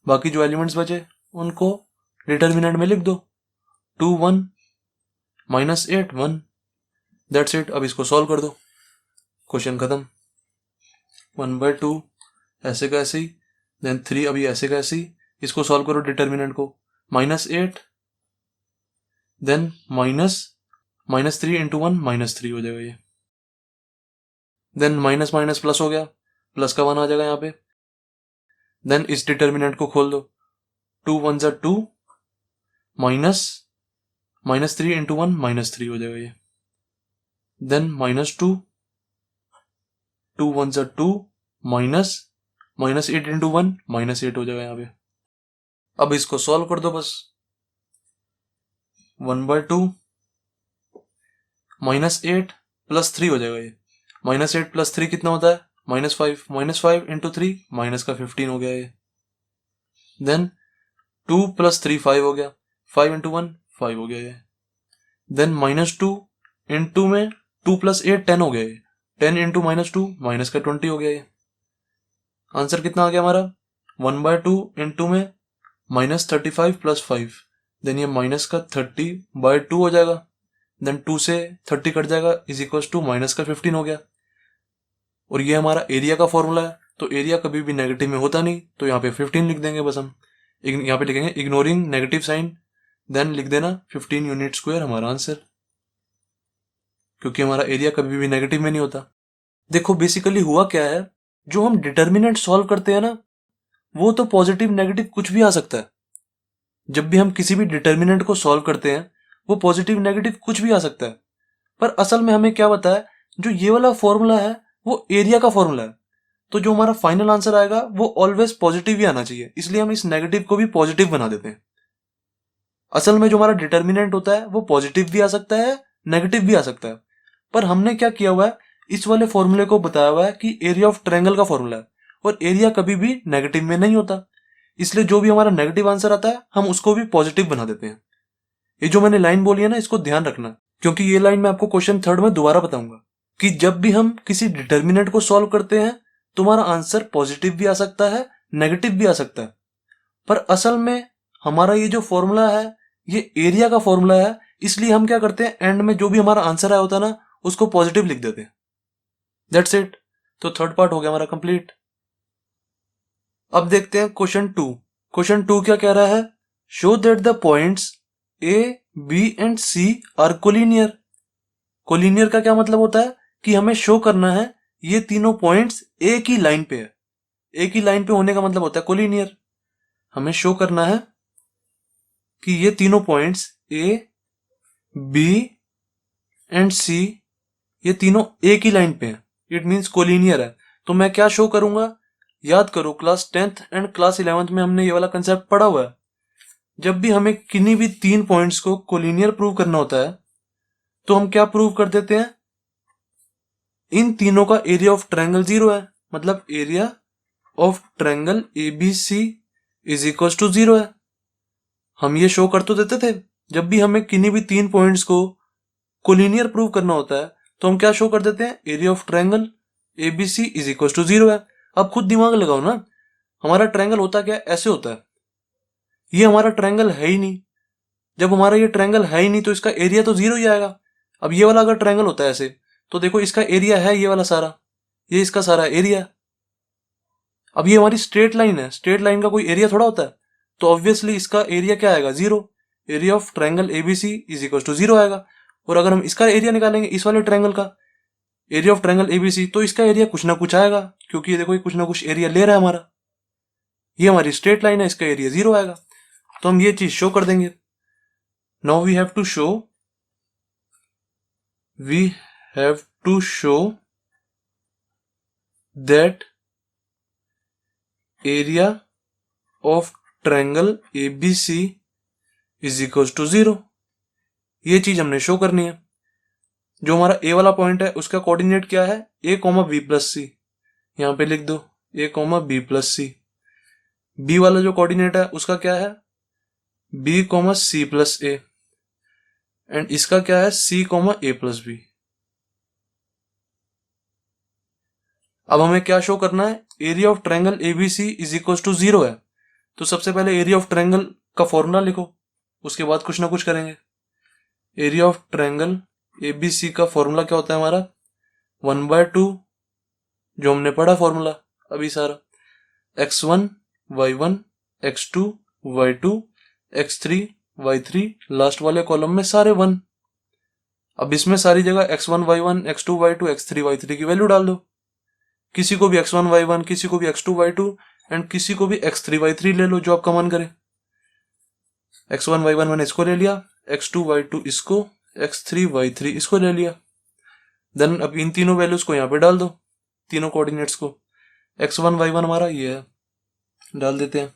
बाकी जो एलिमेंट्स बचे उनको डिटर्मिनेंट में लिख दो, 2 1 -8 1, दैट्स इट। अब इसको सॉल्व कर दो, क्वेश्चन खत्म। 1/2 ऐसे का ऐसे ही, देन 3 अभी ऐसे का ऐसे ही, इसको सॉल्व करो डिटर्मिनेंट को, -8 देन -3 इंटू 1 -3 हो जाएगा ये, देन माइनस माइनस प्लस हो गया, प्लस का 1 आ जाएगा यहाँ पे, देन इस डिटर्मिनेंट को खोल दो, 2 1 जा 2 माइनस 3 इंटू 1 -3 हो जाएगा ये। देन -2 2 1 जा 2 -8 इंटू 1 -8 हो जाएगा यहाँ पे। अब इसको सॉल्व कर दो बस, 1/2 -8 + 3 हो जाएगा ये। -8 + 3 कितना होता है? -5 -5 इंटू 3 माइनस का 15 हो गया ये। देन 2 + 3 5 हो गया, 5 इंटू 1 5 हो गया ये। देन -2 इंटू में 2 + 8 10 हो गया ये, 10 इंटू -2 माइनस का 20 हो गया ये। आंसर कितना आ गया हमारा? 1/2 इंटू में -35 + 5, देन ये माइनस का 30/2 हो जाएगा। देन 2 से 30 कट जाएगा, इज इक्वल टू माइनस का 15 हो गया। और ये हमारा एरिया का फॉर्मूला है, तो एरिया कभी भी नेगेटिव में होता नहीं, तो यहाँ पे 15 लिख देंगे बस हम। यहाँ पे लिखेंगे इग्नोरिंग नेगेटिव साइन, देन लिख देना 15 यूनिट स्क्वायर हमारा आंसर, क्योंकि हमारा एरिया कभी भी नेगेटिव में नहीं होता। देखो बेसिकली हुआ क्या है, जो हम डिटर्मिनेंट सॉल्व करते हैं ना, वो तो पॉजिटिव नेगेटिव कुछ भी आ सकता है। जब भी हम किसी भी डिटर्मिनेंट को सॉल्व करते हैं, वो पॉजिटिव नेगेटिव कुछ भी आ सकता है। पर असल में हमें क्या बताया, जो ये वाला फॉर्मूला है वो एरिया का फॉर्मूला है, तो जो हमारा फाइनल आंसर आएगा वो ऑलवेज पॉजिटिव ही आना चाहिए, इसलिए हम इस नेगेटिव को भी पॉजिटिव बना देते हैं। असल में जो हमारा डिटर्मिनेंट होता है वो पॉजिटिव भी आ सकता है, नेगेटिव भी आ सकता है। पर हमने क्या किया हुआ है, इस वाले फॉर्मूले को बताया हुआ है कि एरिया ऑफ ट्रायंगल का फॉर्मूला है, और एरिया कभी भी नेगेटिव में नहीं होता, इसलिए जो भी हमारा नेगेटिव आंसर आता है हम उसको भी पॉजिटिव बना देते हैं। ये जो मैंने लाइन बोली है ना, इसको ध्यान रखना, क्योंकि ये लाइन मैं आपको क्वेश्चन 3 में दोबारा बताऊंगा कि जब भी हम किसी डिटर्मिनेंट को सॉल्व करते हैं, तुम्हारा आंसर पॉजिटिव भी आ सकता है, नेगेटिव भी आ सकता है। पर असल में हमारा ये जो फॉर्मूला है ये एरिया का फॉर्मूला है, इसलिए हम क्या करते हैं, एंड में जो भी हमारा आंसर आया होता है ना, उसको पॉजिटिव लिख देते हैं। That's it. तो थर्ड पार्ट हो गया हमारा कंप्लीट। अब देखते हैं क्वेश्चन 2। क्वेश्चन 2 क्या कह रहा है, show that the points A B and C are collinear. Collinear का क्या मतलब होता है कि हमें शो करना है ये तीनों पॉइंट्स एक ही लाइन पे है। एक ही लाइन पे होने का मतलब होता है कोलिनियर। हमें शो करना है कि ये तीनों पॉइंट्स ए बी एंड सी ये तीनों एक ही लाइन पे हैं, इट मीन्स कोलिनियर है। तो मैं क्या शो करूंगा, याद करो class 10th and class 11th में हमने ये वाला कंसेप्ट पढ़ा हुआ है। जब भी हमें किन्हीं भी 3 पॉइंट्स को कोलिनियर प्रूव करना होता है, तो हम क्या प्रूव कर देते हैं, इन तीनों का एरिया ऑफ ट्रायंगल 0 है, मतलब area of triangle ABC is equal to 0 है। हम ये शो कर तो देते थे, जब भी हमें किन्हीं भी 3 पॉइंट्स को कोलिनियर प्रूव करना होता है तो हम क्या शो कर देते हैं, area of triangle ABC is equal to 0 है। अब खुद दिमाग लगाओ ना, हमारा ट्रायंगल होता क्या है, ऐसे होता है। ये हमारा ट्रायंगल है ही नहीं, जब हमारा ये ट्रायंगल है ही नहीं तो इसका एरिया तो 0 ही आएगा। अब ये वाला अगर ट्रायंगल होता है ऐसे, तो देखो इसका एरिया है ये वाला सारा, ये इसका सारा एरिया। अब ये हमारी स्ट्रेट लाइन है, स्ट्रेट लाइन का कोई एरिया थोड़ा होता है, तो ऑब्वियसली इसका एरिया क्या आएगा, 0। Area of triangle ABC is equal to 0 आएगा। और अगर हम इसका एरिया निकालेंगे, इस वाले ट्रायंगल का एरिया ऑफ ट्रायंगल ABC, तो इसका एरिया कुछ ना कुछ आएगा, क्योंकि ये देखो ये कुछ ना कुछ एरिया ले रहा है हमारा। ये हमारी स्ट्रेट लाइन है, इसका एरिया 0 आएगा, तो हम ये चीज शो कर देंगे। Now we have to show that area of triangle ABC is equal to 0। ये चीज हमने शो करनी है। जो हमारा ए वाला पॉइंट है उसका कोऑर्डिनेट क्या है, A, B + C। यहां पे लिख दो A, B + C। बी वाला जो कोऑर्डिनेट है उसका क्या है, B, C + A। एंड इसका क्या है, C, A + B। अब हमें क्या शो करना है, area of triangle ABC is equal to 0 है, तो सबसे पहले एरिया ऑफ ट्रायंगल का फॉर्मूला लिखो, उसके बाद कुछ ना कुछ करेंगे। एरिया ऑफ ट्रायंगल ABC का फॉर्मूला क्या होता है हमारा, 1/2, जो हमने पढ़ा फॉर्मूला अभी सारा, x1 y1 x2 y2 x3 y3, last वाले कॉलम में सारे 1। अब इसमें सारी जगह x1 y1 x2 y2 x3 y3 की वैल्यू डाल दो। किसी को भी x1 y1, किसी को भी x2 y2, एंड किसी को भी x3y3 ले लो जो आपका मन करे। x1y1 मैंने इसको ले लिया, x2y2 इसको, x3y3 इसको ले लिया। देन अब इन तीनों वैल्यूज को यहाँ पे डाल दो, तीनों कोऑर्डिनेट्स को। x1y1 हमारा ये है, डाल देते हैं,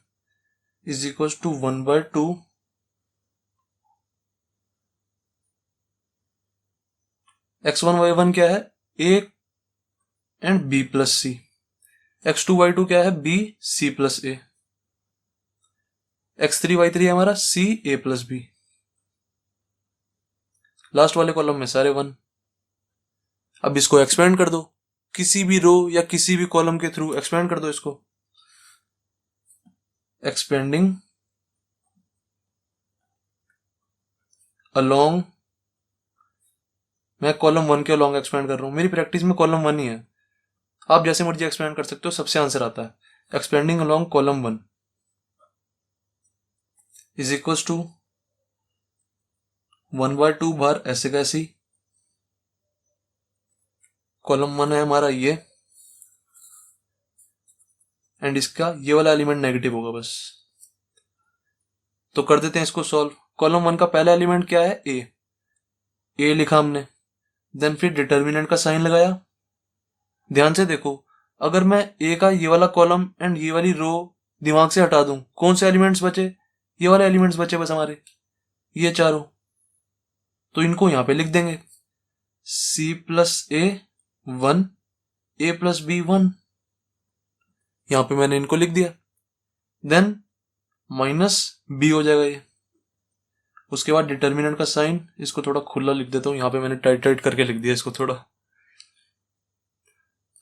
इज इक्वल टू 1/2 x1y1 क्या है, a and b plus c, x2y2 क्या है, b c plus a, x3y3 है हमारा c a plus b। Last वाले कॉलम में सारे 1। अब इसको एक्सपेंड कर दो, किसी भी रो या किसी भी कॉलम के थ्रू एक्सपेंड कर दो इसको। एक्सपेंडिंग अलोंग, मैं कॉलम 1 के अलोंग एक्सपेंड कर रहा हूं, मेरी प्रैक्टिस में कॉलम 1 ही है, आप जैसे मर्जी एक्सपेंड कर सकते हो, सबसे आंसर आता है। Expanding along column 1 is equal to 1/2 बार ऐसे कैसी, कॉलम 1 है हमारा ये, एंड इसका ये वाला एलिमेंट नेगेटिव होगा बस। तो कर देते हैं इसको सॉल्व। कॉलम 1 का पहला एलिमेंट क्या है, ए लिखा हमने, देन फिर डिटर्मिनेंट का साइन लगाया। ध्यान से देखो, अगर मैं ए का ये वाला कॉलम एंड ये वाली रो दिमाग से हटा दूं, कौन से एलिमेंट्स बचे, ये वाले एलिमेंट्स बचे बस हमारे, ये चारों। तो इनको यहां पे लिख देंगे, c plus a 1, a plus b 1, यहां पे मैंने इनको लिख दिया। देन माइनस बी हो जाएगा ये। उसके बाद डिटर्मिनेंट का साइन, इसको थोड़ा खुला लिख देता हूं, यहां पे मैंने टाइट टाइट करके लिख दिया इसको थोड़ा।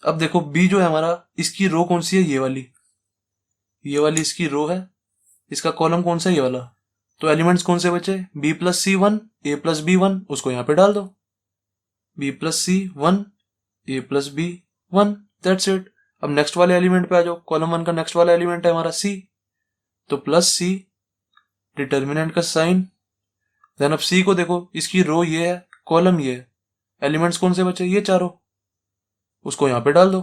अब देखो बी जो है हमारा, इसकी रो कौन सी है, ये वाली इसकी रो है, इसका कॉलम कौन सा है, ये वाला। तो एलिमेंट्स कौन से बचे, b plus c 1, a plus b 1, उसको यहां पे डाल दो, b plus c 1, a plus b 1, that's it. अब नेक्स्ट वाले एलिमेंट पे आ जाओ, कॉलम 1 का नेक्स्ट वाला एलिमेंट है हमारा c, तो प्लस c, डिटर्मिनेंट का साइन। देन अब c को देखो, इसकी रो ये है, कॉलम ये है, एलिमेंट्स कौन से बचे, ये चारों, उसको यहां पे डाल दो,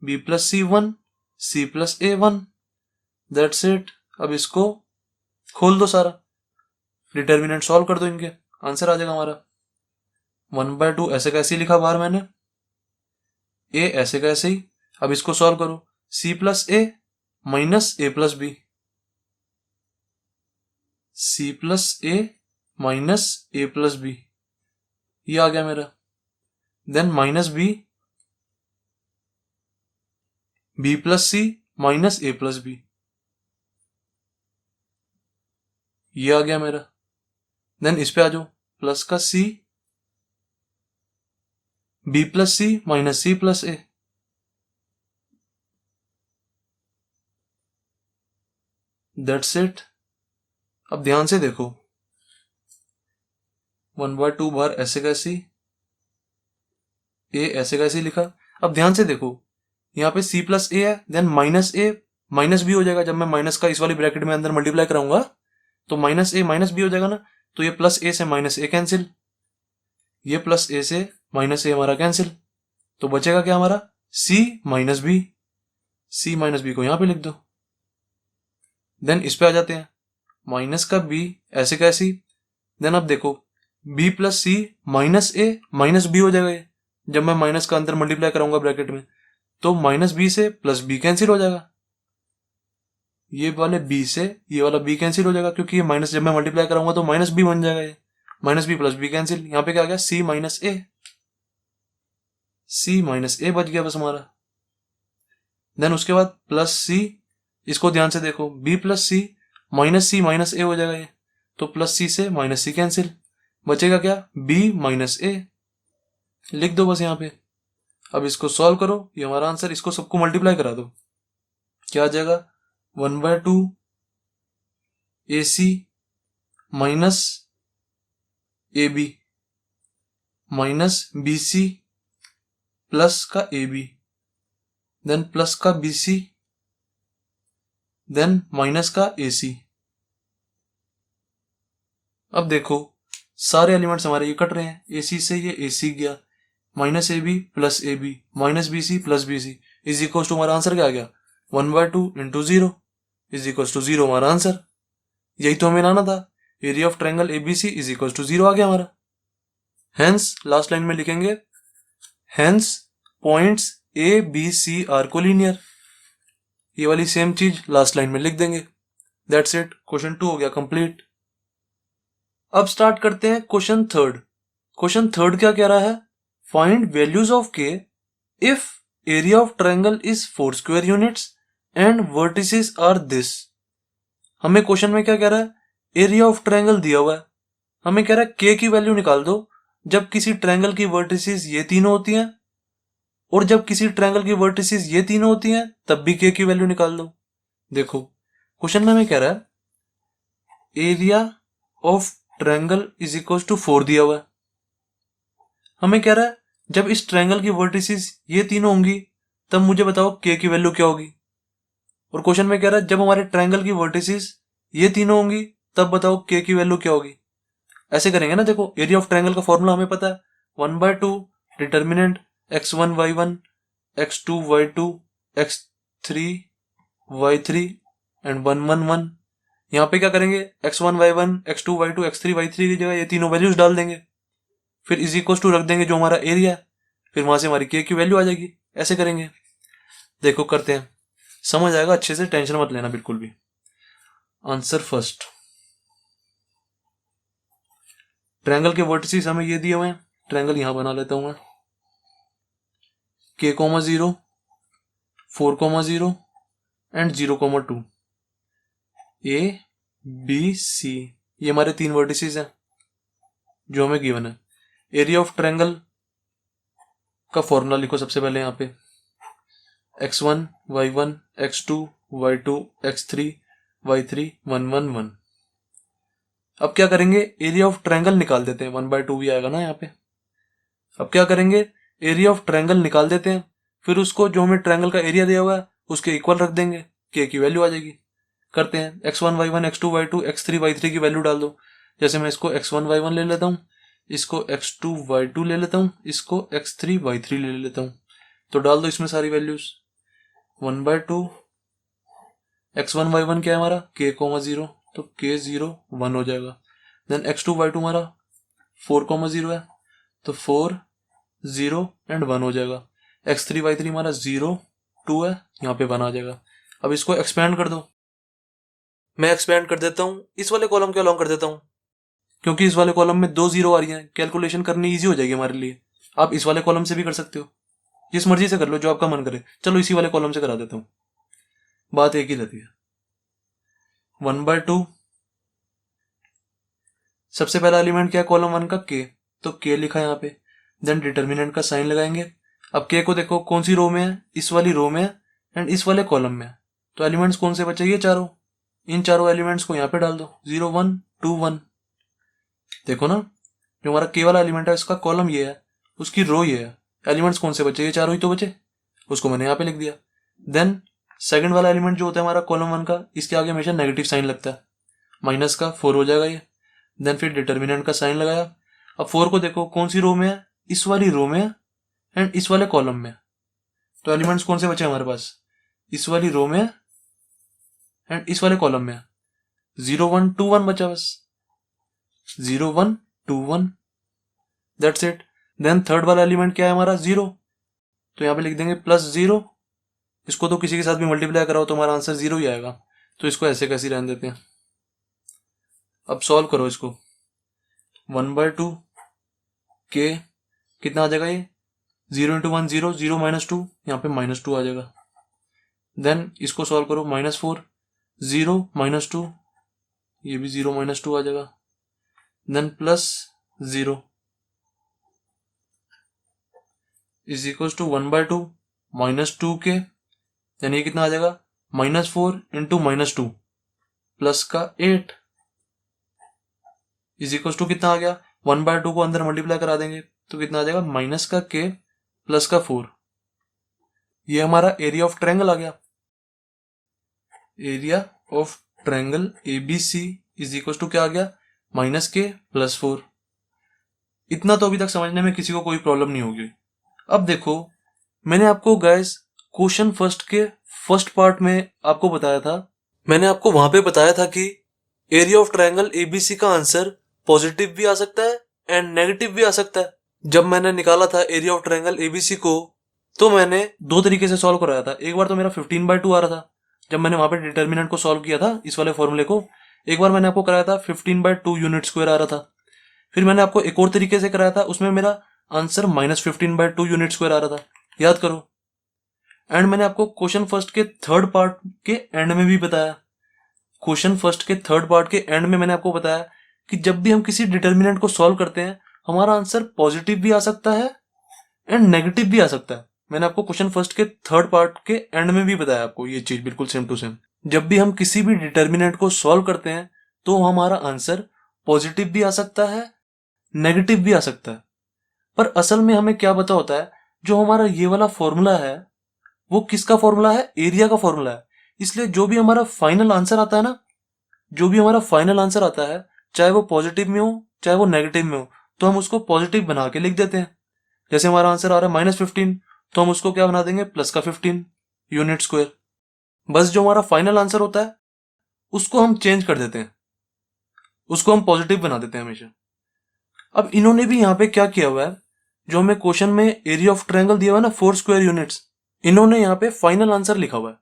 b plus c 1, c plus a 1, that's it. अब इसको खोल दो सारा, डिटर्मिनेंट सॉल्व कर दो, इनके आंसर आ जाएगा हमारा। 1/2 ऐसे कैसे लिखा बाहर मैंने, a ऐसे कैसे ही। अब इसको सॉल्व करो, c plus a minus a plus b, c plus a minus a plus b, ये आ गया मेरा। Then minus b plus c minus a plus b, ये आ गया मेरा। देन इस पे आ जाओ, प्लस का c, b plus c minus c plus a, that's it. अब ध्यान से देखो, 1/2 बार ऐसे कैसी, a ऐसे कैसे लिखा। अब ध्यान से देखो, यहाँ पे c प्लस a है, then minus a minus b हो जाएगा, जब मैं माइनस का इस वाली ब्रैकेट में अंदर मल्टीप्लाई कराऊंगा तो माइनस a माइनस b हो जाएगा ना, तो ये प्लस a से माइनस a कैंसिल, ये प्लस a से माइनस a हमारा कैंसिल, तो बचेगा क्या हमारा, c minus b, c minus b को यहां पे लिख दो। देन इस पे आ जाते हैं, माइनस का b ऐसे कैसी, देन अब देखो b plus c minus a minus b हो जाएगा ये, जब मैं माइनस का अंदर मल्टीप्लाई कराऊंगा ब्रैकेट में, तो माइनस b से प्लस b कैंसिल हो जाएगा, ये वाले b से ये वाला b कैंसिल हो जाएगा, क्योंकि ये माइनस जब मैं मल्टीप्लाई कराऊंगा तो माइनस b बन जाएगा, ये minus b plus b cancel, यहां पे क्या आ गया, c minus a, c minus a बच गया बस हमारा। देन उसके बाद प्लस c, इसको ध्यान से देखो, b plus c minus a हो जाएगा ये, तो प्लस c से माइनस c कैंसिल, बचेगा क्या, b माइनस a, लिख दो बस यहाँ पे। अब इसको सॉल्व करो, ये हमारा आंसर, इसको सबको मल्टीप्लाई करा दो, क्या आ जाएगा, 1/2 AC minus AB minus BC plus का AB, देन प्लस का BC, देन माइनस का AC। अब देखो सारे एलिमेंट्स हमारे ये कट रहे हैं, AC से ये AC गया, minus AB plus AB minus BC plus BC is equal to, हमारा आंसर क्या आ गया, 1/2 इंटू 0 इज इक्वल टू 0 हमारा आंसर। यही तो हमें लाना था। Area of triangle ABC is equal to 0 आ गया हमारा। हेंस लास्ट लाइन में लिखेंगे hence points A B C are collinear. ये वाली सेम चीज लास्ट लाइन में लिख देंगे। दैट्स इट, क्वेश्चन 2 हो गया कंप्लीट। अब स्टार्ट करते हैं क्वेश्चन थर्ड। क्वेश्चन थर्ड क्या कह रहा है? Find values of k if area of triangle is 4 square units and vertices are this. हमें क्वेश्चन में क्या कह रहा है? एरिया ऑफ ट्रायंगल दिया हुआ है, हमें कह रहा है के की वैल्यू निकाल दो जब किसी ट्रायंगल की वर्टिसेस ये तीनों होती हैं, और जब किसी ट्रायंगल की वर्टिसेस ये तीनों होती हैं तब भी के की वैल्यू निकाल दो। देखो क्वेश्चन में हमें कह रहा है area of triangle is equal to 4 दिया हुआ है। हमें कह रहा है जब इस ट्रायंगल की वर्टिसेस ये तीनों होंगी तब मुझे बताओ के की वैल्यू क्या होगी। और क्वेश्चन में कह रहा है जब हमारे ट्रायंगल की वर्टिसेस ये तीनों होंगी तब बताओ के की वैल्यू क्या होगी। ऐसे करेंगे ना, देखो एरिया ऑफ ट्रायंगल का फॉर्मूला हमें पता है 1/2 determinant x1 y1 x2 y2 x3 y3 and 1 1 1। यहाँ पे क्या करेंगे x1 y1 x2 y2 x3 y3 की जगह ये तीनों वैल्यूज डाल देंगे, फिर इज इक्वल टू रख देंगे जो हमारा एरिया है, फिर वहां से हमारी के की वैल्यू आ जाएगी। ऐसे करेंगे, देखो करते हैं, समझ आएगा अच्छे से, टेंशन मत लेना बिल्कुल भी। आंसर फर्स्ट, ट्रायंगल के वर्टिसेस हमें ये दिए हुए हैं, ट्रायंगल यहां बना लेता हूं मैं, k, 0 4, 0 and 0, 2 A B C, ये हमारे 3 वर्टिसेस हैं जो हमें गिवन है। एरिया ऑफ ट्रायंगल का फॉर्मूला लिखो सबसे पहले यहाँ पे x1 y1 x2 y2 x3 y3 1 1 1। अब क्या करेंगे, एरिया ऑफ ट्रायंगल निकाल देते हैं, 1/2 भी आएगा ना यहाँ पे। अब क्या करेंगे, एरिया ऑफ ट्रायंगल निकाल देते हैं, फिर उसको जो हमें ट्रायंगल का एरिया दिया हुआ है उसके इक्वल रख देंगे, के की वैल्यू आ जाएगी। करते हैं, x1 y1 x2 y2 x3 y3 की वैल्यू डाल दो। जैसे मैं इसको x1 y1 ले लेता हूँ, इसको x2 y2 ले लेता हूँ, इसको x3 y3 ले लेता हूँ, तो डाल दो इसमें सारी वैल्यूज। 1/2 x1 y1 क्या है हमारा k, 0, तो k 0 1 हो जाएगा। देन x2 y2 हमारा 4, 0 है, तो 4 0 एंड 1 हो जाएगा। x3 y3 हमारा 0 2 है, यहाँ पे 1 आ जाएगा। अब इसको एक्सपेंड कर दो, मैं एक्सपेंड कर देता हूँ, इस वाले कॉलम के अलॉन्ग कर देता हूँ, क्योंकि इस वाले कॉलम में 2 0 आ रही हैं, कैलकुलेशन करनी इजी हो जाएगी हमारे लिए। आप इस वाले कॉलम से भी कर सकते हो, जिस मर्जी से कर लो, जो आपका मन करे। चलो इसी वाले कॉलम से करा देता हूँ, बात एक ही रहती है। 1/2, सबसे पहला एलिमेंट क्या है कॉलम 1 का, के, तो के लिखा है यहाँ पे। देन डिटर्मिनेंट का साइन लगाएंगे। अब के को देखो कौन सी रो में है, इस वाली रो में है एंड इस वाले कॉलम में है, तो एलिमेंट्स कौन से बचे, ये चारों। इन चारों एलिमेंट्स को यहाँ पे डाल दो, 0 1 2 1। देखो ना, जो हमारा के वाला एलिमेंट है इसका कॉलम ये है, उसकी रो ये है, एलिमेंट्स कौन से बचे, ये चारों ही तो बचे, उसको मैंने यहाँ पे लिख दिया। देन सेकंड वाला एलिमेंट जो होता है हमारा कॉलम 1 का, इसके आगे हमेशा नेगेटिव साइन लगता है, माइनस का 4 हो जाएगा ये। देन फिर डिटर्मिनेंट का साइन लगाया। अब 4 को देखो कौन सी रो में है, इस वाली रो में है एंड इस वाले कॉलम में, तो एलिमेंट्स कौन से बचे हमारे पास, इस वाली रो में एंड इस वाले कॉलम में। 0 1 2 1 बचा बस, 0 1 2 1, दैट्स इट। देन थर्ड वाला एलिमेंट क्या है हमारा, 0, तो यहाँ पे लिख देंगे +0। इसको तो किसी के साथ भी मल्टीप्लाई कराओ तो हमारा आंसर 0 ही आएगा, तो इसको ऐसे कैसे रहने देते हैं। अब सॉल्व करो इसको, 1/2 के कितना आ जाएगा, ये 0 इंटू 1 0, 0 -2, यहाँ पे -2 आ जाएगा। देन इसको सॉल्व करो, -4 0 -2, ये भी 0 -2 आ जाएगा। देन +0 इज इक्वल टू 1/2 -2 के, यानी ये कितना आ जाएगा, -4 इंटू -2 प्लस का 8 इज इक्वल टू कितना आ गया, 1/2 को अंदर मल्टीप्लाई करा देंगे तो कितना आ जाएगा, माइनस का k प्लस का 4। ये हमारा एरिया ऑफ ट्रायंगल आ गया। Area of triangle ABC is equal to क्या आ गया, -k + 4। इतना तो अभी तक समझने में किसी को कोई प्रॉब्लम नहीं होगी। अब देखो, मैंने आपको गाइस क्वेश्चन फर्स्ट के फर्स्ट पार्ट में आपको बताया था, मैंने आपको वहां पे बताया था कि एरिया ऑफ ट्रायंगल एबीसी का आंसर पॉजिटिव भी आ सकता है एंड नेगेटिव भी आ सकता है। जब मैंने निकाला था एरिया ऑफ ट्रायंगल एबीसी को, तो मैंने दो तरीके से सॉल्व कराया था। एक बार तो मेरा 15/2 आ रहा था जब मैंने वहां पे डिटर्मिनेंट को सॉल्व किया था, इस वाले फॉर्मूले को। एक बार मैंने आपको कराया था 15/2 यूनिट स्क्वायर आ रहा था। फिर मैंने आपको एक और तरीके से कराया था, उसमें मेरा आंसर -15/2 यूनिट स्क्वायर आ रहा था, याद करो। एंड मैंने आपको क्वेश्चन फर्स्ट के थर्ड पार्ट के एंड में भी बताया, क्वेश्चन फर्स्ट के थर्ड पार्ट के एंड में मैंने आपको बताया कि जब भी हम किसी डिटर्मिनेंट को सॉल्व करते हैं, हमारा आंसर पॉजिटिव भी आ सकता है एंड नेगेटिव भी आ सकता है। मैंने आपको क्वेश्चन फर्स्ट के थर्ड पार्ट के एंड में भी बताया आपको ये चीज, बिल्कुल सेम टू सेम। जब भी हम किसी भी डिटर्मिनेंट को सॉल्व करते हैं तो हमारा आंसर पॉजिटिव भी आ सकता है, नेगेटिव भी आ सकता है। पर असल में हमें क्या पता होता है, जो हमारा ये वाला फॉर्मूला है वो किसका फॉर्मूला है, एरिया का फॉर्मूला है। इसलिए जो भी हमारा फाइनल आंसर आता है ना, जो भी हमारा फाइनल आंसर आता है, चाहे वो पॉजिटिव में हो चाहे वो नेगेटिव में हो, तो हम उसको पॉजिटिव बना के लिख देते हैं। जैसे हमारा आंसर आ रहा है -15, तो हम उसको क्या बना देंगे, +15 यूनिट स्क्वायर। बस जो हमारा फाइनल आंसर होता है उसको हम चेंज कर देते हैं, उसको हम पॉजिटिव बना देते हैं हमेशा। अब इन्होंने भी यहाँ पे क्या किया हुआ है, जो हमें क्वेश्चन में एरिया ऑफ ट्रायंगल दिया हुआ है ना 4 स्क्वायर यूनिट्स, इन्होंने यहाँ पे फाइनल आंसर लिखा हुआ है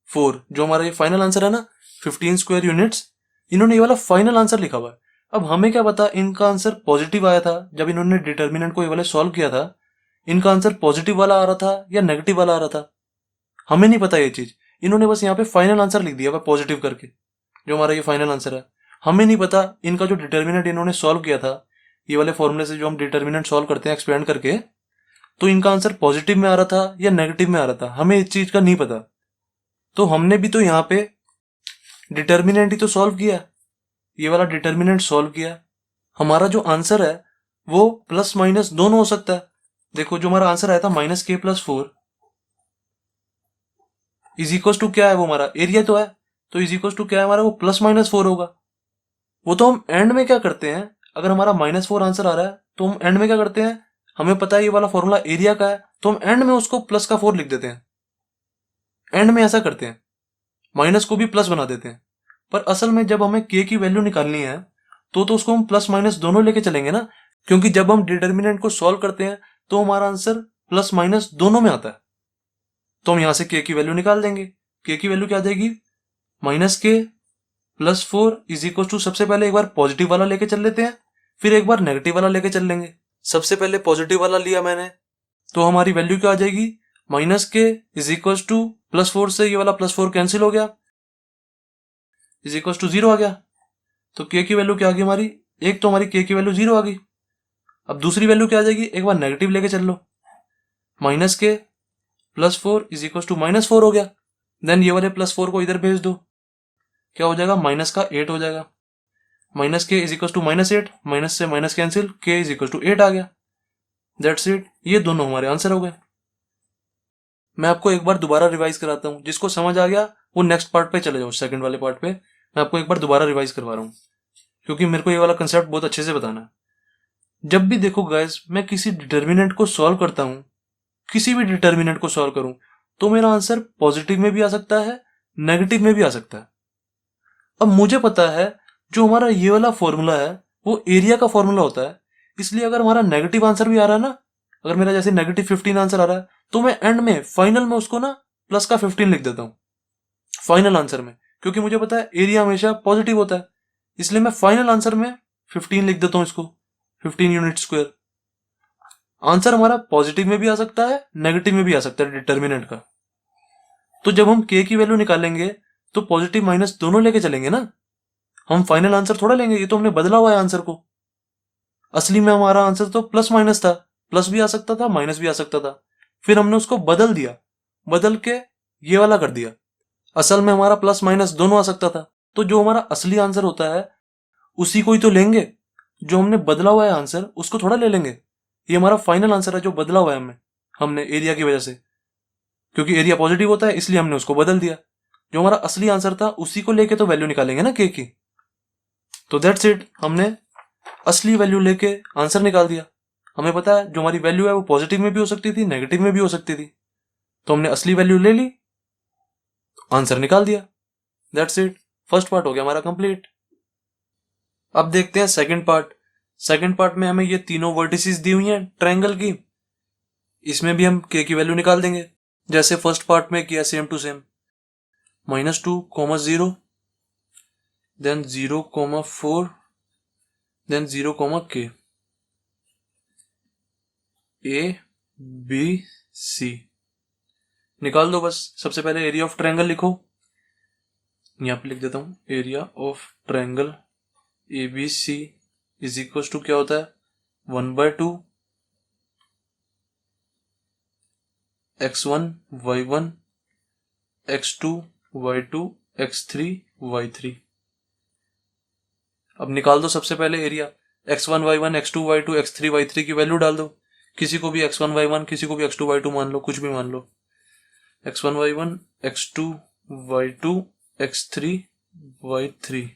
4। जो हमारा ये फाइनल आंसर है ना 15 स्क्वायर यूनिट्स, इन्होंने ये वाला फाइनल आंसर लिखा हुआ है। अब हमें क्या पता इनका आंसर पॉजिटिव आया था, जब इन्होंने डिटर्मिनेंट को ये वाले सॉल्व किया था, इनका आंसर पॉजिटिव वाला आ रहा था या नेगेटिव वाला आ रहा था, हमें नहीं पता ये चीज। इन्होंने बस यहाँ पे फाइनल आंसर लिख दिया हुआ पॉजिटिव करके, जो हमारा ये फाइनल आंसर है। हमें नहीं पता इनका जो डिटर्मिनेंट इन्होंने सॉल्व किया था, ये वाले फॉर्मूले से जो हम डिटर्मिनेंट सॉल्व करते हैं एक्सपेंड करके, तो इनका आंसर पॉजिटिव में आ रहा था या नेगेटिव में आ रहा था, हमें इस चीज का नहीं पता। तो हमने भी तो यहाँ पे डिटर्मिनेंट ही तो सॉल्व किया, ये वाला डिटर्मिनेंट सॉल्व किया। हमारा जो आंसर है वो प्लस माइनस दोनों हो सकता है। देखो जो हमारा आंसर आया था -k+4 इज इक्वल टू क्या है, वो हमारा एरिया तो है, तो इज इक्वल टू क्या है हमारा, वो +-4 होगा। वो तो हम एंड में क्या करते हैं, अगर हमारा -4 आंसर आ रहा है तो हम एंड में क्या करते हैं, हमें पता है ये वाला फॉर्मूला एरिया का है, तो हम एंड में उसको +4 लिख देते हैं। एंड में ऐसा करते हैं, माइनस को भी प्लस बना देते हैं। पर असल में जब हमें k की वैल्यू निकालनी है तो उसको हम प्लस माइनस दोनों लेके चलेंगे ना, क्योंकि जब हम डिटर्मिनेंट को सॉल्व करते हैं तो हमारा आंसर प्लस माइनस दोनों में आता है। तो हम यहां से k की वैल्यू निकाल देंगे। k की वैल्यू क्या आ जाएगी, -k+4 इज इक्वल टू, सबसे पहले एक बार पॉजिटिव वाला लेके चल लेते हैं, फिर एक बार नेगेटिव वाला लेके चल लेंगे। सबसे पहले पॉजिटिव वाला लिया मैंने, तो हमारी वैल्यू क्या आ जाएगी, -k इज इक्वल टू +4 से ये वाला +4 कैंसिल हो गया, इज इक्वल टू 0 आ गया। तो k की वैल्यू क्या आ गई हमारी, एक तो हमारी k की वैल्यू 0 आ गई। अब दूसरी वैल्यू क्या आ जाएगी, एक बार नेगेटिव लेके चल लो, -k+4 इज इक्वल टू -4 हो गया। देन ये वाले +4 को इधर भेज दो, क्या हो जाएगा, -8 हो जाएगा। -k is equal to -8, minus से minus cancel, k is equal to 8 आ गया। दैट्स इट, ये दोनों हमारे आंसर हो गए। मैं आपको एक बार दोबारा रिवाइज कराता हूँ, जिसको समझ आ गया वो नेक्स्ट पार्ट पे चले जाओ, सेकंड वाले पार्ट पे। मैं आपको एक बार दोबारा रिवाइज करवा रहा हूँ, क्योंकि मेरे को ये वाला कंसेप्ट बहुत अच्छे से बताना है। जब भी देखो गाइस, मैं किसी डिटर्मिनेंट को सॉल्व करता हूँ, किसी भी डिटर्मिनेंट को सॉल्व करूं, तो मेरा आंसर पॉजिटिव में भी आ सकता है, नेगेटिव में भी आ सकता है। अब मुझे पता है जो हमारा ये वाला फॉर्मूला है वो एरिया का फॉर्मूला होता है, इसलिए अगर हमारा नेगेटिव आंसर भी आ रहा है ना, अगर मेरा जैसे -15 आंसर आ रहा है, तो मैं एंड में फाइनल में उसको ना +15 लिख देता हूँ फाइनल आंसर में, क्योंकि मुझे पता है एरिया हमेशा पॉजिटिव होता है, इसलिए मैं फाइनल आंसर में 15 लिख देता हूँ, इसको 15 यूनिट स्क्वायर। आंसर हमारा पॉजिटिव में भी आ सकता है, नेगेटिव में भी आ सकता है डिटर्मिनेंट का। तो जब हम k की वैल्यू निकालेंगे तो पॉजिटिव माइनस दोनों लेके चलेंगे ना, हम फाइनल आंसर थोड़ा लेंगे, ये तो हमने बदला हुआ है आंसर को। असली में हमारा आंसर तो प्लस माइनस था, प्लस भी आ सकता था माइनस भी आ सकता था, फिर हमने उसको बदल दिया, बदल के ये वाला कर दिया। असल में हमारा प्लस माइनस दोनों आ सकता था, तो जो हमारा असली आंसर होता है उसी को ही तो लेंगे, जो हमने बदला हुआ है आंसर उसको थोड़ा ले लेंगे। ये हमारा फाइनल आंसर है जो बदला हुआ है हमने एरिया की वजह से, क्योंकि एरिया पॉजिटिव होता है इसलिए हमने उसको बदल दिया। जो हमारा असली आंसर था उसी को लेके तो वैल्यू निकालेंगे ना k की। तो दैट्स इट, हमने असली वैल्यू लेके आंसर निकाल दिया। हमें पता है जो हमारी वैल्यू है वो पॉजिटिव में भी हो सकती थी, नेगेटिव में भी हो सकती थी, तो हमने असली वैल्यू ले ली आंसर निकाल दिया। दैट्स इट, फर्स्ट पार्ट हो गया हमारा कंप्लीट। अब देखते हैं सेकंड पार्ट। सेकंड पार्ट में हमें ये तीनों वर्टिसेस दी हुई हैं ट्रायंगल की, इसमें भी हम के की वैल्यू निकाल देंगे जैसे फर्स्ट पार्ट में किया, same to same. -2, 0, then 0, 4, then 0, K, A, B, C निकाल दो बस। सबसे पहले एरिया ऑफ ट्रायंगल लिखो, यहां पे लिख देता हूं, area of triangle ABC is equal to क्या होता है, 1/2 x1 y1 x2 y2 x3 y3। अब निकाल दो सबसे पहले area, x1 y1 x2 y2 x3 y3 की वैल्यू डाल दो। किसी को भी x1 y1 किसी को भी x2 y2 मान लो, कुछ भी मान लो, x1 y1 x2 y2 x3 y3।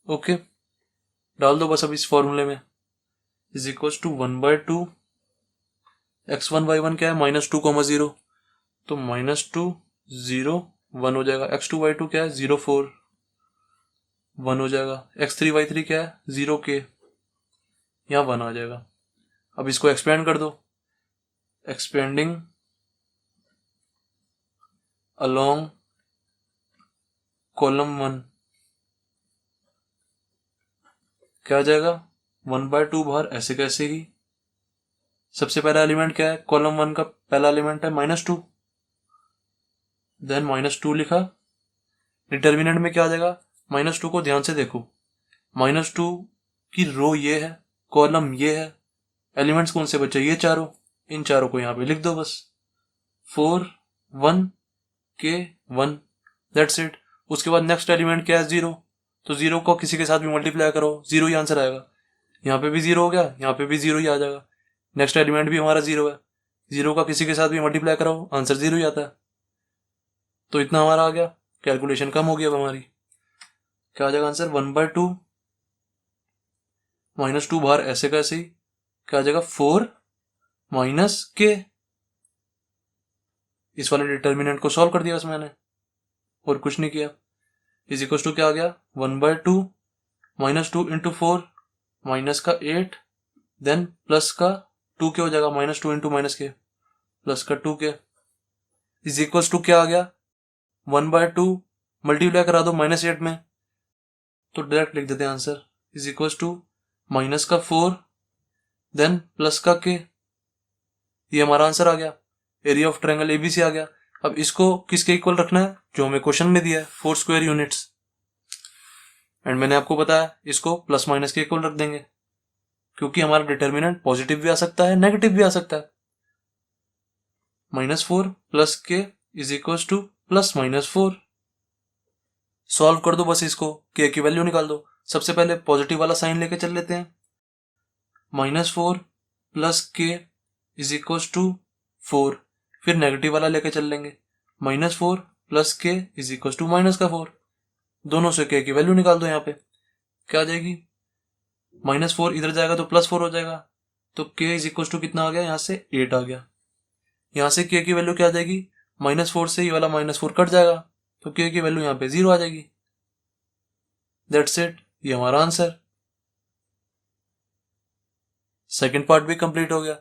Okay, डाल दो बस अब इस फॉर्मूले में, is equal to 1/2 x1 y1 क्या है, -2, 0, तो -2 0 1 हो जाएगा। x2 y2 क्या है, 0 4 1 हो जाएगा। x3 y3 क्या है, 0 K, यहाँ 1 आ जाएगा। अब इसको एक्सपेंड कर दो, एक्सपेंडिंग अलोंग कॉलम 1 क्या आ जाएगा, 1/2 बाहर ऐसे कैसे ही। सबसे पहला एलिमेंट क्या है, कॉलम 1 का पहला एलिमेंट है -2, देन -2 लिखा। डिटर्मिनेंट में क्या आ जाएगा, -2 को ध्यान से देखो, -2 की रो ये है, कॉलम ये है, एलिमेंट्स कौन से बचे, ये चारों, इन चारों को यहाँ पे लिख दो बस, 4 1 K 1, दैट्स इट। उसके बाद नेक्स्ट एलिमेंट क्या है, 0, तो 0 को किसी के साथ भी मल्टीप्लाई करो, 0 ही आंसर आएगा। यहाँ पे भी 0 हो गया, यहाँ पे भी 0 ही आ जाएगा। नेक्स्ट एलिमेंट भी हमारा 0 है, 0 का किसी के साथ भी मल्टीप्लाई करो, आंसर 0 ही आता है। तो इतना हमारा आ गया, कैलकुलेशन कम हो गई अब हमारी। क्या आ जाएगा आंसर, 1/2 -2 बाहर ऐसे कैसे ही, क्या आ जाएगा, 4 K। इस वाले डिटर्मिनेंट को सॉल्व कर दिया बस मैंने, और कुछ नहीं किया। इज इक्वल टू क्या आ गया, 1/2 -2 इंटू 4 माइनस का 8, देन प्लस का 2K हो जाएगा, -2 इंटू -K प्लस का 2K इज इक्वल टू क्या आ गया, 1/2 मल्टीप्लाई करा दो -8 में, तो डायरेक्ट लिख देते हैं answer, is equal to minus का 4 देन प्लस का K। ये हमारा आंसर आ गया, एरिया ऑफ ट्रायंगल ABC आ गया। अब इसको किसके इक्वल रखना है, जो हमें क्वेश्चन में दिया है, 4 स्क्वायर यूनिट्स। एंड मैंने आपको बताया इसको प्लस माइनस के इक्वल रख देंगे, क्योंकि हमारा डिटर्मिनेंट पॉजिटिव भी आ सकता है, नेगेटिव भी आ सकता है। -4 plus K is equal to +-4। Solve कर दो बस इसको, K की वैल्यू निकाल दो। सबसे पहले पॉजिटिव वाला साइन लेके चल लेते हैं, -4 plus K is equal to 4, फिर नेगेटिव वाला लेके चल लेंगे, -4 plus K is equal to -4। दोनों से K की वैल्यू निकाल दो, यहाँ पे क्या आ जाएगी, -4 इधर जाएगा तो +4 हो जाएगा, तो K इज इक्वल टू कितना आ गया, यहाँ से 8 आ गया। यहाँ से K की वैल्यू क्या आ जाएगी, -4 से ये वाला -4 कट जाएगा, तो K की वैल्यू यहाँ पे 0 आ जाएगी। दैट्स इट, ये हमारा आंसर। सेकंड पार्ट भी कंप्लीट हो गया।